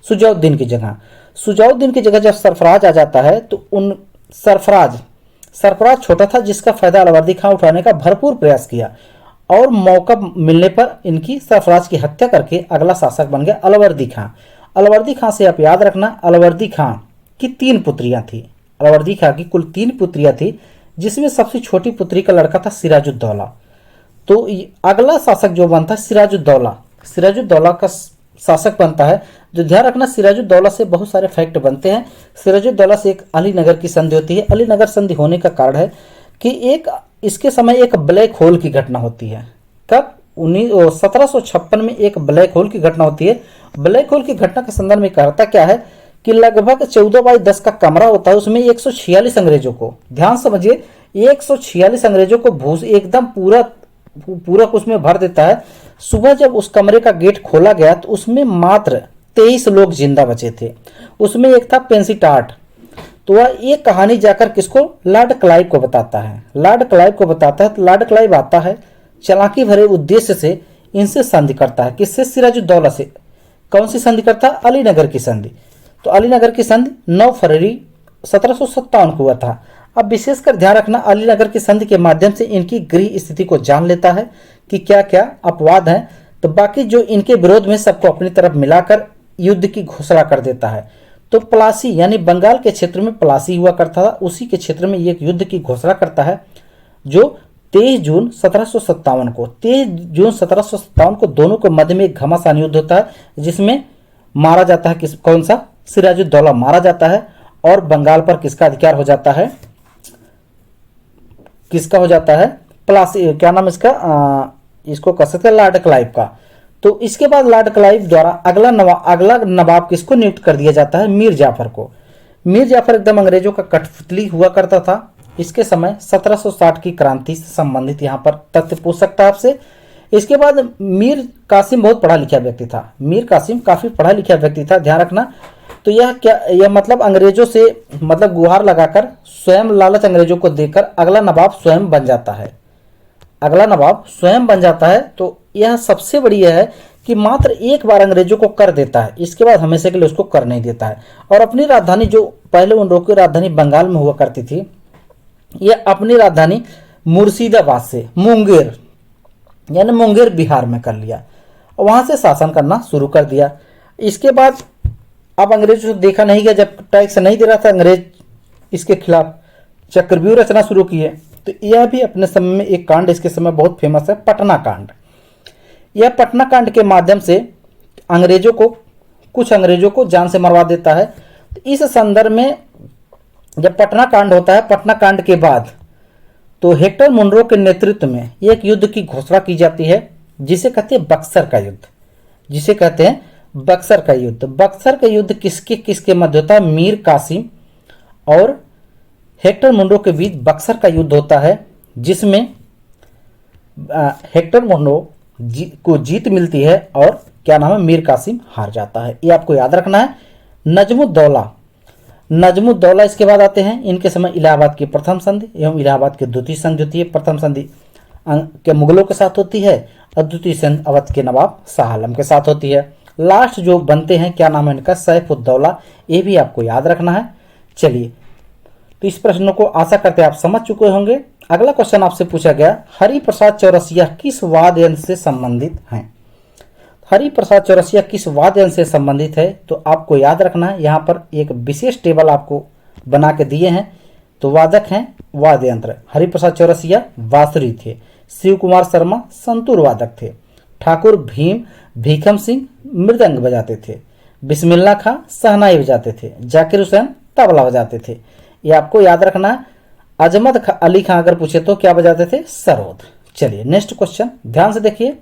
सुजाउद्दीन की जगह। सुजाउद्दीन की जगह जब सरफराज आ जाता है तो उन सरफराज छोटा था, जिसका फायदा अलवर्दी खां उठाने का भरपूर प्रयास किया, और मौका मिलने पर इनकी सरफराज की हत्या करके अगला शासक बन गया अलवर्दी खां। अलवर्दी खां से आप याद रखना, अलवर्दी खां की 3 पुत्रियां थी। अलवर्दी खां की कुल 3 पुत्रियां थी, जिसमें सबसे छोटी पुत्री का लड़का था सिराजुद्दौला। तो अगला शासक जो बनता है सिराजुद्दौला का शासक बनता है। जो ध्यान रखना, सिराजुद्दौला से बहुत सारे फैक्ट बनते हैं। सिराजुद्दौला से एक अलीनगर की संधि होती है। अलीनगर संधि होने का कारण है कि इसके समय एक ब्लैक होल की घटना होती है। कब? 1756 में एक ब्लैक होल की घटना होती है। ब्लैक होल की घटना के संदर्भ में कहता क्या है कि लगभग 14/10 का कमरा होता है, उसमें 146 अंग्रेजों को, ध्यान समझिए, 146 अंग्रेजों को एकदम पूरा उसमें भर देता है। सुबह जब उस कमरे का गेट खोला गया तो उसमें मात्र 23 लोग जिंदा बचे थे। उसमें एक था पेंसीटाट। तो वह ये कहानी जाकर किसको? लॉर्ड क्लाइव को बताता है। लॉर्ड क्लाइव को बताता है तो लॉर्ड क्लाइव आता है, चालाकी भरे उद्देश्य से इनसे संधि करता है। किससे? सिराजुद्दौला से। कौन सी संधि करता है? अलीनगर की संधि। तो अलीनगर की संधि 9 फरवरी 1757 को हुआ था। अब विशेषकर ध्यान रखना, अलीनगर की संधि के माध्यम से इनकी गृह स्थिति को जान लेता है कि क्या क्या अपवाद हैं। तो बाकी जो इनके विरोध में सबको अपनी तरफ मिलाकर युद्ध की घोषणा कर देता है। तो प्लासी यानी बंगाल के क्षेत्र में प्लासी हुआ करता था, उसी के क्षेत्र में एक युद्ध की घोषणा करता है, जो 23 जून 1757 को दोनों के मध्य में एक घमासान युद्ध होता है, जिसमें मारा जाता है कौन सा? सिराजुद्दौला मारा जाता है, और बंगाल पर किसका अधिकार हो जाता है? किसका हो जाता है? प्लासी, क्या नाम इसका? इसको कह सकते हैं लॉर्ड क्लाइव का। तो इसके बाद लॉर्ड क्लाइव द्वारा अगला नवाब किसको नियुक्त कर दिया जाता है? मीर जाफर को। मीर जाफर एकदम अंग्रेजों का कठपुतली हुआ करता था। इसके समय 1760 की क्रांति से संबंधित यहाँ पर तथ्य पूछ सकता है आपसे। इसके बाद मीर कासिम बहुत पढ़ा लिखा व्यक्ति था। मीर कासिम काफी पढ़ा लिखा व्यक्ति था, ध्यान रखना। तो यह मतलब अंग्रेजों से गुहार लगाकर स्वयं लालच अंग्रेजों को देकर अगला नवाब स्वयं बन जाता है। तो यह सबसे बड़ी है कि मात्र एक बार अंग्रेजों को कर देता है, इसके बाद हमेशा के लिए उसको कर नहीं देता है। और अपनी राजधानी, जो पहले उन लोगों की राजधानी बंगाल में हुआ करती थी, यह अपनी राजधानी मुर्शिदाबाद से मुंगेर बिहार में कर लिया, और वहां से शासन करना शुरू कर दिया। इसके बाद अब अंग्रेजों से देखा नहीं गया, जब टैक्स नहीं दे रहा था, अंग्रेज इसके खिलाफ चक्रव्यूह रचना शुरू किए। तो यह भी अपने समय में एक कांड इसके समय बहुत फेमस है, पटना कांड। यह पटना कांड के माध्यम से कुछ अंग्रेजों को जान से मरवा देता है। तो इस संदर्भ में जब पटना कांड होता है, पटना कांड के बाद तो हेक्टर मुनरो के नेतृत्व में एक युद्ध की घोषणा की जाती है, जिसे कहते हैं बक्सर का युद्ध। बक्सर का युद्ध किसके मध्य होता है? मीर कासिम और हेक्टर मुनरो के बीच बक्सर का युद्ध होता है, जिसमें हेक्टर मुनरो को जीत मिलती है और क्या नाम है, मीर कासिम हार जाता है। ये आपको याद रखना है। नजमुद्दौला, नजमुद्दौला इसके बाद आते हैं। इनके समय इलाहाबाद की प्रथम संधि एवं इलाहाबाद की द्वितीय संधि होती है। प्रथम संधि के मुगलों के साथ होती है और द्वितीय संधि अवध के नवाब शाह आलम के साथ होती है। लास्ट जो बनते हैं, क्या नाम है इनका, सैफुद्दौला। ये भी आपको याद रखना है। चलिए, तो इस प्रश्न को आशा करते हैं आप समझ चुके होंगे। अगला क्वेश्चन आपसे पूछा गया, हरिप्रसाद चौरसिया किस वाद्य यंत्र से संबंधित हैं। हरिप्रसाद चौरसिया किस वाद्य यंत्र से संबंधित है, तो आपको याद रखना है। यहाँ पर एक विशेष टेबल आपको बना के दिए हैं। तो वादक हैं वाद्य यंत्र, हरिप्रसाद चौरसिया बांसुरी थे, शिव कुमार शर्मा संतूर वादक थे, ठाकुर भीखम सिंह मृदंग बजाते थे, बिस्मिल्लाह खां शहनाई बजाते थे, जाकिर हुसैन तबला बजाते थे। ये आपको याद रखना है। अजमत अली खां अगर पूछे तो क्या बजाते थे, सरोद। चलिए नेक्स्ट क्वेश्चन ध्यान से देखिए,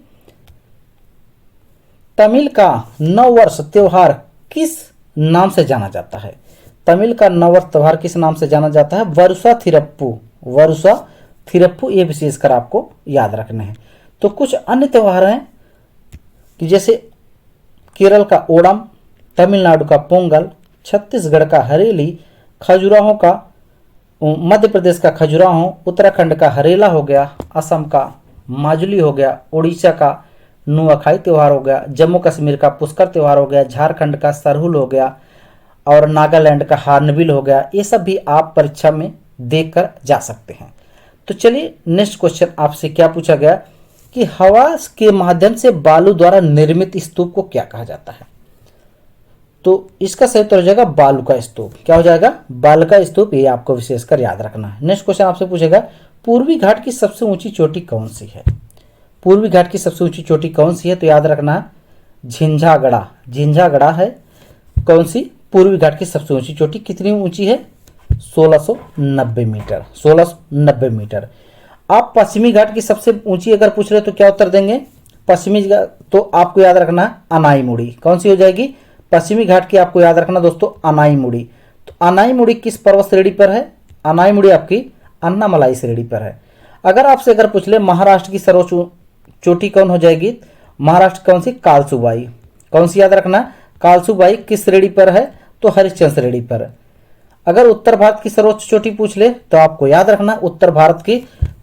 तमिल का नववर्ष त्योहार किस नाम से जाना जाता है। तमिल का नववर्ष त्योहार किस नाम से जाना जाता है, वरुसा थिरप्पू। वरुसा थिरप्पू, ये विशेषकर आपको याद रखने हैं। तो कुछ अन्य त्योहार हैं कि जैसे केरल का ओणम, तमिलनाडु का पोंगल, छत्तीसगढ़ का हरेली, खजुराहो का, मध्य प्रदेश का खजुराहो, उत्तराखंड का हरेला हो गया, असम का माजुली हो गया, उड़ीसा का नुआखाई त्योहार हो गया, जम्मू कश्मीर का पुष्कर त्योहार हो गया, झारखंड का सरहुल हो गया और नागालैंड का हार्नबिल हो गया। ये सब भी आप परीक्षा में देखकर जा सकते हैं। तो चलिए नेक्स्ट क्वेश्चन आपसे क्या पूछा गया कि हवा के माध्यम से बालू द्वारा निर्मित स्तूप को क्या कहा जाता है। तो इसका सही उत्तर हो जाएगा बालू का स्तूप। क्या हो जाएगा, बालू का स्तूप। ये आपको विशेषकर याद रखना है। नेक्स्ट क्वेश्चन आपसे पूछेगा, पूर्वी घाट की सबसे ऊंची चोटी कौन सी है। पूर्वी घाट की सबसे ऊंची चोटी कौन सी है, तो याद रखना है झिंझागड़ा। झिंझागड़ा है कौन सी, पूर्वी घाट की सबसे ऊंची चोटी। कितनी ऊंची है, 1690 मीटर। 1690 मीटर। आप पश्चिमी घाट की सबसे ऊंची अगर पूछ रहे तो क्या उत्तर देंगे, पश्चिमी घाट। तो आपको याद रखना है अनाईमुड़ी। कौन सी हो जाएगी, पश्चिमी घाट की आपको याद रखना दोस्तों अनाईमुड़ी। तो अनाईमुड़ी किस पर्वत श्रेणी पर है, अनाईमुड़ी आपकी अन्नामलाई श्रेणी पर है। अगर पूछ ले महाराष्ट्र की सर्वोच्च चोटी कौन हो जाएगी, महाराष्ट्र कौन सी, कालसुबाई। कौन सी याद रखना, कालसुबाई किस श्रेणी पर है, तो हरिश्चंद्र श्रेणी पर। अगर उत्तर भारत की सर्वोच्च चोटी पूछ ले तो आपको याद रखना उत्तर भारत की,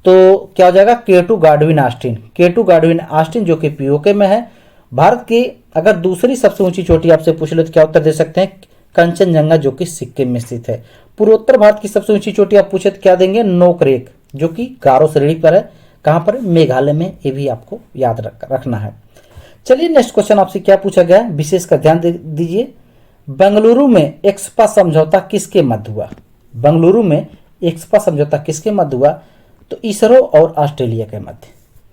तो क्या हो जाएगा, केटू गाडविन ऑस्टिन। केटू गाडविन ऑस्टिन जो कि पीओके में है। भारत की अगर दूसरी सबसे ऊंची चोटी आपसे पूछ ले तो क्या उत्तर दे सकते हैं, कंचनजंगा जो कि सिक्किम में स्थित है। पूर्वोत्तर भारत की सबसे ऊंची चोटी आप पूछे तो क्या देंगे, नोकरेक जो कि गारो श्रेणी पर है। कहां पर, मेघालय में। ये भी आपको याद रखना है। चलिए नेक्स्ट क्वेश्चन आपसे क्या पूछा गया, विशेषकर ध्यान दीजिए। बेंगलुरु में एक्सपा समझौता किसके मध्य हुआ। बेंगलुरु में एक्सपा समझौता किसके मध्य हुआ, तो इसरो और ऑस्ट्रेलिया के मध्य।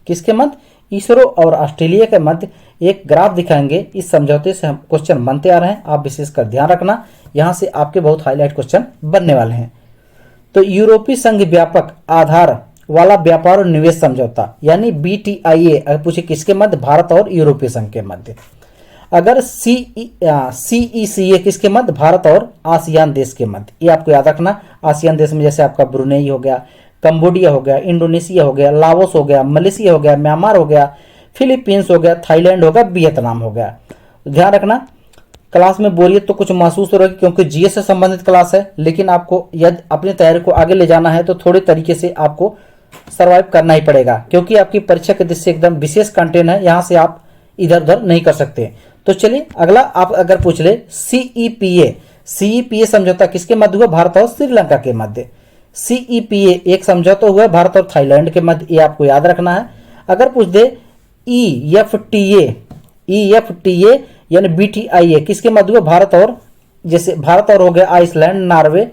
किसके मध्य, इसरो और ऑस्ट्रेलिया के मध्य। एक ग्राफ दिखाएंगे, इस समझौते से हम क्वेश्चन बनते आ रहे हैं, आप विशेषकर ध्यान रखना। यहां से आपके बहुत हाईलाइट क्वेश्चन बनने वाले हैं। तो यूरोपीय संघ व्यापक आधार वाला व्यापार और निवेश समझौता यानी BTIA अगर पूछे किसके मध्य, भारत और यूरोपीय संघ के मध्य। अगर CECA किसके मध्य, भारत और आसियान देश के मध्य। ये आपको याद रखना। आसियान देश में जैसे आपका ब्रुनेई हो गया, कंबोडिया हो गया, इंडोनेशिया हो गया, लाओस हो गया, मलेशिया हो गया, म्यांमार हो गया, फिलीपींस हो गया, थाईलैंड हो गया, वियतनाम हो गया। ध्यान रखना, क्लास में बोरियत तो कुछ महसूस हो रही है क्योंकि जीएस से संबंधित क्लास है, लेकिन आपको यदि अपनी तैयारी को आगे ले जाना है तो थोड़े तरीके से आपको सर्वाइव करना ही पड़ेगा, क्योंकि आपकी परीक्षा के दृष्टि से एकदम विशेष कंटेंट है, यहाँ से आप इधर उधर नहीं कर सकते। तो चलिए अगला आप अगर पूछ ले CEPA समझौता किसके मध्य हुआ, भारत और श्रीलंका के मध्य। CEPA एक समझौता हुआ भारत और थाईलैंड के मध्य, ये आपको याद रखना है। अगर पूछ दे EFTA यानी BTIA किसके मध्य हुआ, भारत और, जैसे भारत और हो गया आइसलैंड, नॉर्वे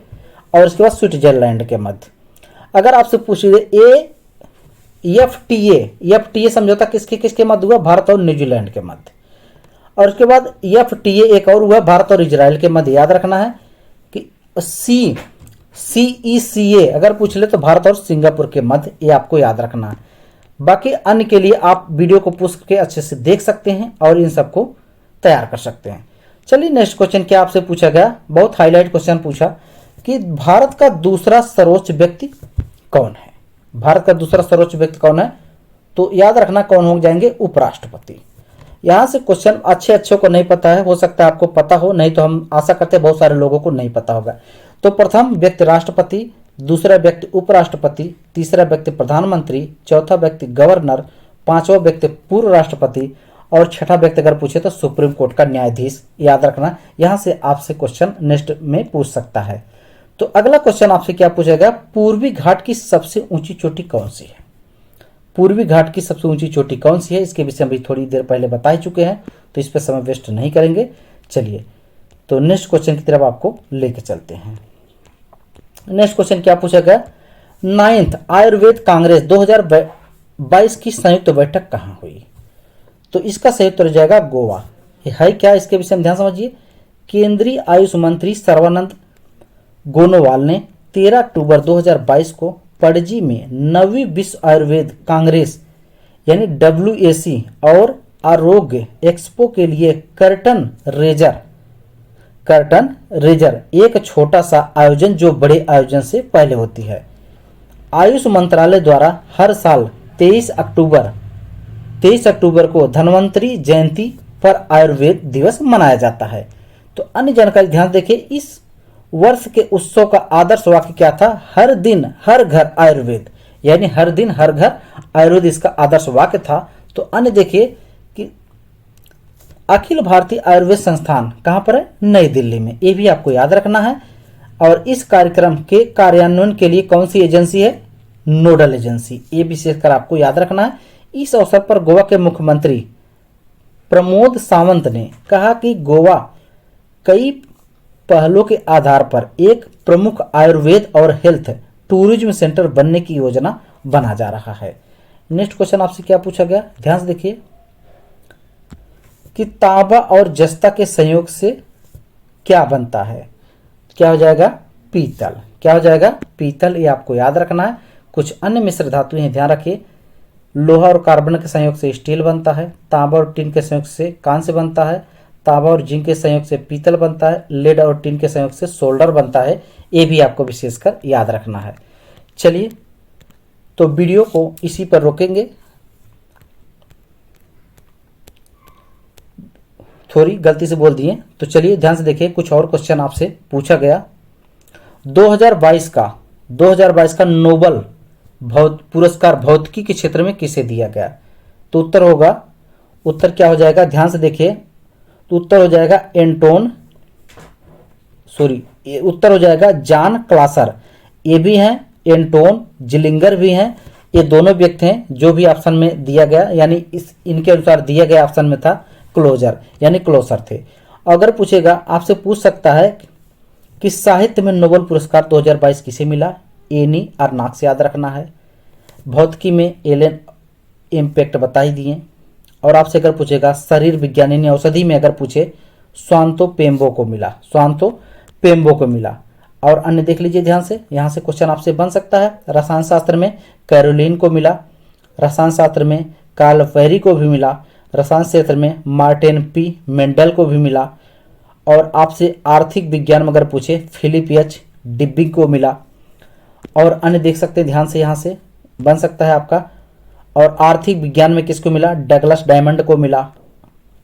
और उसके बाद स्विट्जरलैंड के मध्य। अगर आपसे पूछ ले EFTA समझौता किसके किसके मध्य हुआ, भारत और न्यूजीलैंड के मध्य। और उसके बाद FTA एक और हुआ भारत और इजराइल के मध्य। याद रखना है कि CECA अगर पूछ ले तो भारत और सिंगापुर के मध्य, ये आपको याद रखना है। बाकी अन्य के लिए आप वीडियो को पूछ के अच्छे से देख सकते हैं और इन सबको तैयार कर सकते हैं। चलिए नेक्स्ट क्वेश्चन क्या आपसे पूछा गया, बहुत हाईलाइट क्वेश्चन पूछा कि भारत का दूसरा सर्वोच्च व्यक्ति कौन है। भारत का दूसरा सर्वोच्च व्यक्ति कौन है, तो याद रखना कौन हो जाएंगे, उपराष्ट्रपति। यहाँ से क्वेश्चन अच्छे को नहीं पता है, हो सकता है आपको पता हो, नहीं तो हम आशा करते हैं बहुत सारे लोगों को नहीं पता होगा। तो प्रथम व्यक्ति राष्ट्रपति, दूसरा व्यक्ति उपराष्ट्रपति, तीसरा व्यक्ति प्रधानमंत्री, चौथा व्यक्ति गवर्नर, पांचवा व्यक्ति पूर्व राष्ट्रपति और छठा व्यक्ति अगर पूछे तो सुप्रीम कोर्ट का न्यायाधीश। याद रखना, यहाँ से आपसे क्वेश्चन नेक्स्ट में पूछ सकता है। तो अगला क्वेश्चन आपसे क्या पूछेगा, पूर्वी घाट की सबसे ऊंची चोटी कौन सी है? पूर्वी घाट की सबसे ऊंची चोटी कौन सी है, इसके विषय में भी थोड़ी देर पहले बता ही चुके हैं, तो इस पर समय वेस्ट नहीं करेंगे। चलिए तो नेक्स्ट क्वेश्चन की तरफ आपको लेके चलते हैं। नेक्स्ट क्वेश्चन क्या पूछा गया, 9th आयुर्वेद कांग्रेस 2022 की संयुक्त बैठक कहाँ हुई? तो इसका सही उत्तर हो जाएगा गोवा। ये है क्या, इसके विषय में ध्यान समझिए। केंद्रीय आयुष मंत्री सर्बानंद सोनोवाल ने 13 अक्टूबर 2022 को पणजी में 9वीं विश्व आयुर्वेद कांग्रेस यानी WAC और आरोग्य एक्सपो के लिए कर्टन रेजर एक छोटा सा आयोजन जो बड़े आयोजन से पहले होती है। आयुष मंत्रालय द्वारा हर साल 23 अक्टूबर को धन्वंतरी जयंती पर आयुर्वेद दिवस मनाया जाता है। तो अन्य जानकारी ध्यान देखिए, इस वर्ष के उत्सव का आदर्श वाक्य क्या था, हर दिन हर घर आयुर्वेद, यानी हर दिन हर घर आयुर्वेद इसका आदर्श वाक्य था। तो अन्य देखिए कि अखिल भारतीय आयुर्वेद संस्थान कहाँ पर है, नई दिल्ली में, ये भी आपको याद रखना है। और इस कार्यक्रम के कार्यान्वयन के लिए कौन सी एजेंसी है, नोडल एजेंसी, ये विशेषकर आपको याद रखना है। इस अवसर पर गोवा के मुख्यमंत्री प्रमोद सावंत ने कहा कि गोवा कई पहलों के आधार पर एक प्रमुख आयुर्वेद और हेल्थ टूरिज्म सेंटर बनने की योजना बना जा रहा है। नेक्स्ट क्वेश्चन आपसे क्या पूछा गया, ध्यान से देखिए कि तांबा और जस्ता के संयोग से क्या बनता है? क्या हो जाएगा, पीतल। क्या हो जाएगा, पीतल। ये आपको याद रखना है। कुछ अन्य मिश्र धातु हैं, ध्यान रखिए। लोहा और कार्बन के संयोग से स्टील बनता है, तांबा और टिन के संयोग से कांस्य बनता है, तांबा और जिंक के संयोग से पीतल बनता है, लेड और टिन के संयोग से सोल्डर बनता है। ये भी आपको विशेषकर याद रखना है। चलिए तो वीडियो को इसी पर रोकेंगे। थोड़ी गलती से बोल दिए, तो चलिए ध्यान से देखिए। कुछ और क्वेश्चन आपसे पूछा गया, 2022 का नोबल पुरस्कार भौतिकी के क्षेत्र में किसे दिया गया? तो उत्तर क्या हो जाएगा, ध्यान से देखिए। तो उत्तर हो जाएगा उत्तर हो जाएगा जॉन क्लासर। ये भी हैं, एंटोन जिलिंगर भी हैं। ये दोनों व्यक्ति हैं जो भी ऑप्शन में दिया गया, यानी इनके अनुसार दिया गया ऑप्शन में था क्लोजर थे। अगर पूछेगा, आपसे पूछ सकता है कि साहित्य में नोबेल पुरस्कार 2022 किसे मिला? एनी अर्नाक से याद रखना है। भौतिकी में एलन इम्पैक्ट बता ही दिए। और आपसे अगर पूछेगा शरीर विज्ञान यानी औषधि में अगर पूछे, स्वांतो पेम्बो को मिला। और अन्य देख लीजिए ध्यान से, यहाँ से क्वेश्चन आपसे बन सकता है। रसायन शास्त्र में कैरोलिन को मिला, रसायन शास्त्र में कार्ल फेरी को भी मिला, रसायन क्षेत्र में मार्टिन पी मेंडल को भी मिला। और आपसे आर्थिक विज्ञान में अगर पूछे, फिलिप एच डिब्बिंग को मिला। और अन्य देख सकते हैं ध्यान से, यहाँ से बन सकता है आपका। और आर्थिक विज्ञान में किसको मिला? डगलस डायमंड को मिला।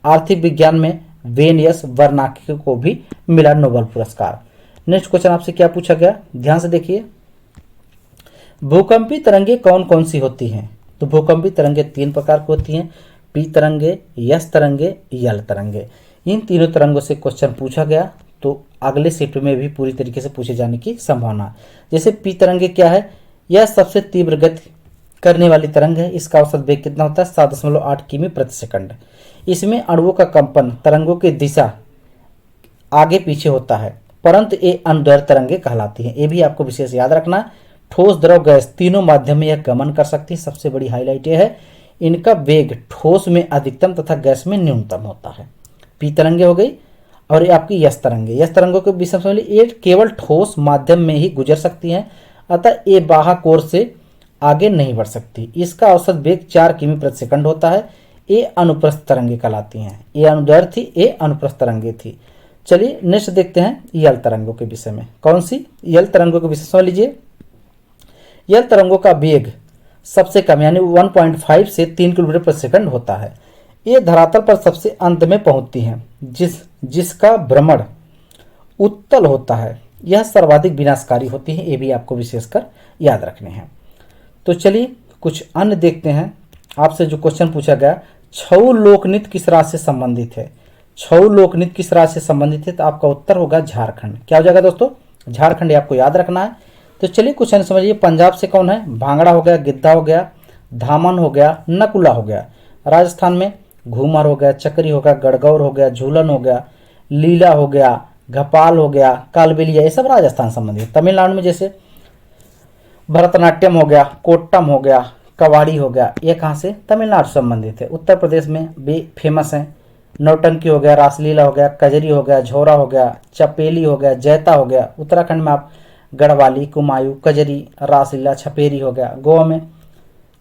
आर्थिक विज्ञान में वेन एस बर्नाक्की को भी मिला नोबेल पुरस्कार। नेक्स्ट क्वेश्चन आपसे क्या पूछा गया, ध्यान से देखिए। भूकंपी तरंगे कौन कौन सी होती हैं? तो भूकंपी तरंगे 3 प्रकार की होती हैं, पी तरंगे, यस तरंगे, यल तरंगे। इन तीनों तरंगों से क्वेश्चन पूछा गया, तो अगले शिफ्ट में भी पूरी तरीके से पूछे जाने की संभावना। जैसे पी तरंगे क्या है, यह सबसे तीव्र गति करने वाली तरंग है। इसका औसत वेग कितना होता है? 7.8 किमी प्रति सेकंड। इसमें अणुओं का कंपन तरंगों की दिशा आगे पीछे होता है, परंतु ये अनुदैर्ध्य तरंगे कहलाती हैं। ये भी आपको विशेष याद रखना। ठोस, द्रव, गैस तीनों माध्यम में यह गमन कर सकती है। सबसे बड़ी हाईलाइट यह है, इनका वेग ठोस में अधिकतम तथा गैस में न्यूनतम होता है। पी तरंगे हो गई। और ये आपकी यस तरंगों के विषय में ये केवल ठोस माध्यम में ही गुजर सकती हैं, अतः ये बाह्य कोर से आगे नहीं बढ़ सकती। इसका औसत वेग 4 किमी प्रति सेकंड होता है। ये अनुप्रस्थ तरंगे कहलाती हैं। ये अनुदैर्ध्य थी, ये अनुप्रस्थ तरंगे थी। चलिए नेक्स्ट देखते हैं यल तरंगों के विषय में। कौन सी? यल तरंगों के विषय समझ लीजिए। यल तरंगों का वेग सबसे कम यानी 1.5 से 3 किलोमीटर प्रति सेकंड होता है। ये धरातल पर सबसे अंत में पहुंचती हैं, जिसका भ्रमण उत्तल होता है। यह सर्वाधिक विनाशकारी होती है। ये भी आपको विशेषकर याद रखने हैं। तो चलिए कुछ अन्य देखते हैं। आपसे जो क्वेश्चन पूछा गया, छऊ लोकनृत्य किस राज्य से संबंधित है? छऊ लोकनृत्य किस राज्य से संबंधित है? तो आपका उत्तर होगा झारखंड। क्या हो जाएगा दोस्तों? झारखंड। आपको याद रखना है। तो चलिए कुछ अन्य समझिए। पंजाब से कौन है? भांगड़ा हो गया, गिद्धा हो गया, धामन हो गया, नकुला हो गया। राजस्थान में घूमर हो गया, चक्री हो गया, गड़गौर हो गया, झूलन हो गया, लीला हो गया, घपाल हो गया, कालबेलिया, ये सब राजस्थान संबंधित। तमिलनाडु में जैसे भरतनाट्यम हो गया, कोट्टम हो गया, कवाड़ी हो गया, ये कहाँ से? तमिलनाडु संबंधित है। उत्तर प्रदेश में भी फेमस है। नौटंकी हो गया, रासलीला हो गया, कजरी हो गया, झोरा हो गया, चपेली हो गया, जैता हो गया। उत्तराखंड में आप गढ़वाली, कुमायूं, कजरी, रासलीला, छपेरी हो गया। गोवा में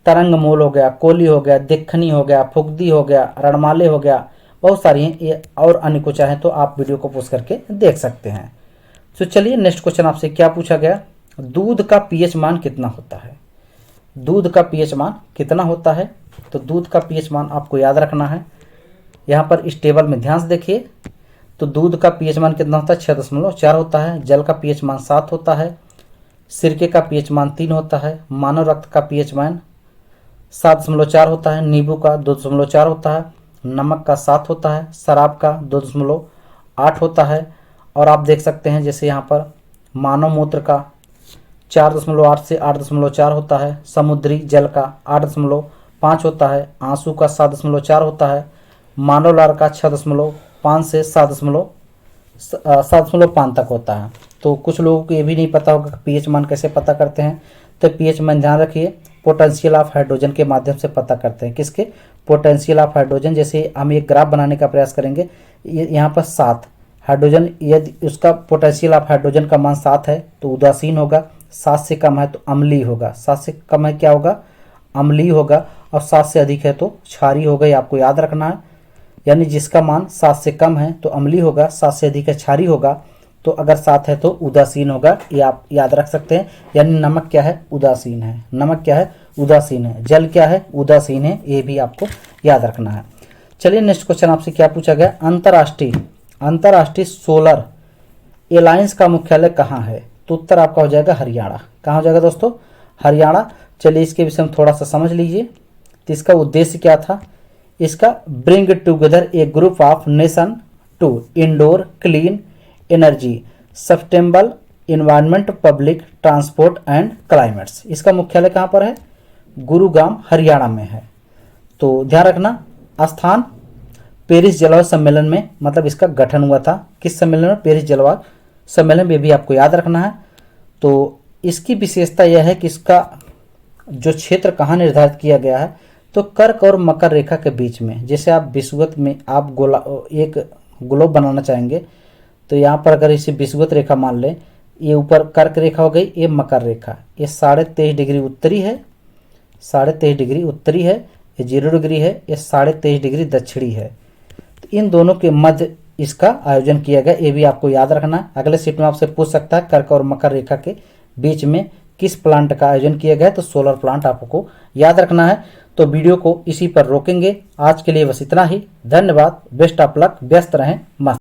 तरंगमूल हो गया, कोली हो गया, दिखनी हो गया, फुगदी हो गया, रणमाले हो गया, बहुत सारी हैं ये। और अन्य को चाहें तो आप वीडियो को पॉज करके देख सकते हैं। तो चलिए नेक्स्ट क्वेश्चन आपसे क्या पूछा गया? दूध का पीएच मान कितना होता है? दूध का पीएच मान कितना होता है? तो दूध का पीएच मान आपको याद रखना है। यहाँ पर इस टेबल में ध्यान से देखिए। तो दूध का पीएच मान कितना होता है? 6.4 होता है। जल का पीएच मान 7 होता है। सिरके का पीएच मान 3 होता है। मानव रक्त का पीएच मान 7.4 होता है। नींबू का 2.4 होता है। नमक का 7 होता है। शराब का 2.8 होता है। और आप देख सकते हैं जैसे यहाँ पर मानव मूत्र का 4.8 से 8.4 होता है। समुद्री जल का 8.5 होता है। आंसू का 7.4 होता है। मानव लार का 6.5 से 7.5 तक होता है। तो कुछ लोगों को ये भी नहीं पता होगा पीएच मान कैसे पता करते हैं। तो पीएच मान ध्यान रखिए, पोटेंशियल ऑफ हाइड्रोजन के माध्यम से पता करते हैं। किसके? Potential of hydrogen. जैसे हम एक ग्राफ बनाने का प्रयास करेंगे, यहाँ पर 7 हाइड्रोजन, यदि उसका पोटेंशियल ऑफ हाइड्रोजन का मान 7 है तो उदासीन होगा। 7 से कम है तो अम्लीय होगा। 7 से कम है क्या होगा? अम्लीय होगा। और 7 से अधिक है तो क्षारीय होगा। ये आपको याद रखना है। यानी जिसका मान 7 से कम है तो अम्लीय होगा, 7 से अधिक है क्षारीय होगा। तो अगर 7 है तो उदासीन होगा। ये आप याद रख सकते हैं। यानी नमक क्या है? उदासीन है। नमक क्या है? उदासीन है। जल क्या है? उदासीन है। ये भी आपको याद रखना है। चलिए नेक्स्ट क्वेश्चन आपसे क्या पूछा गया? अंतर्राष्ट्रीय सोलर एलायंस का मुख्यालय कहाँ है? तो उत्तर आपका हो जाएगा हरियाणा। कहाँ हो जाएगा दोस्तों? हरियाणा। चलिए इसके विषय में थोड़ा सा समझ लीजिए। तो इसका उद्देश्य क्या था? इसका bring together a group of nation to indoor clean energy sustainable environment public transport and climates. इसका मुख्यालय कहाँ पर है? गुरुग्राम हरियाणा में है। तो ध्यान रखना। स्थान पेरिस जलवायु सम्मेलन में, मतलब इसका गठन हुआ था किस सम्मेलन में? पेरिस जलवायु सम्मेलन में। भी आपको याद रखना है। तो इसकी विशेषता यह है कि इसका जो क्षेत्र कहाँ निर्धारित किया गया है, तो कर्क और मकर रेखा के बीच में। जैसे आप विषुवत में आप एक ग्लोब बनाना चाहेंगे, तो यहाँ पर अगर इसे विषुवत रेखा मान लें, ये ऊपर कर्क रेखा हो गई, ये मकर रेखा, ये 23.5 डिग्री उत्तरी है, 23.5 डिग्री उत्तरी है, ये 0 डिग्री है, ये 23.5 डिग्री दक्षिणी है। तो इन दोनों के मध्य इसका आयोजन किया गया। ये भी आपको याद रखना है। अगले सीट में आपसे पूछ सकता है कर्क और मकर रेखा के बीच में किस प्लांट का आयोजन किया गया है? तो सोलर प्लांट आपको याद रखना है। तो वीडियो को इसी पर रोकेंगे। आज के लिए बस इतना ही। धन्यवाद। Best of luck. व्यस्त रहें। मस्त।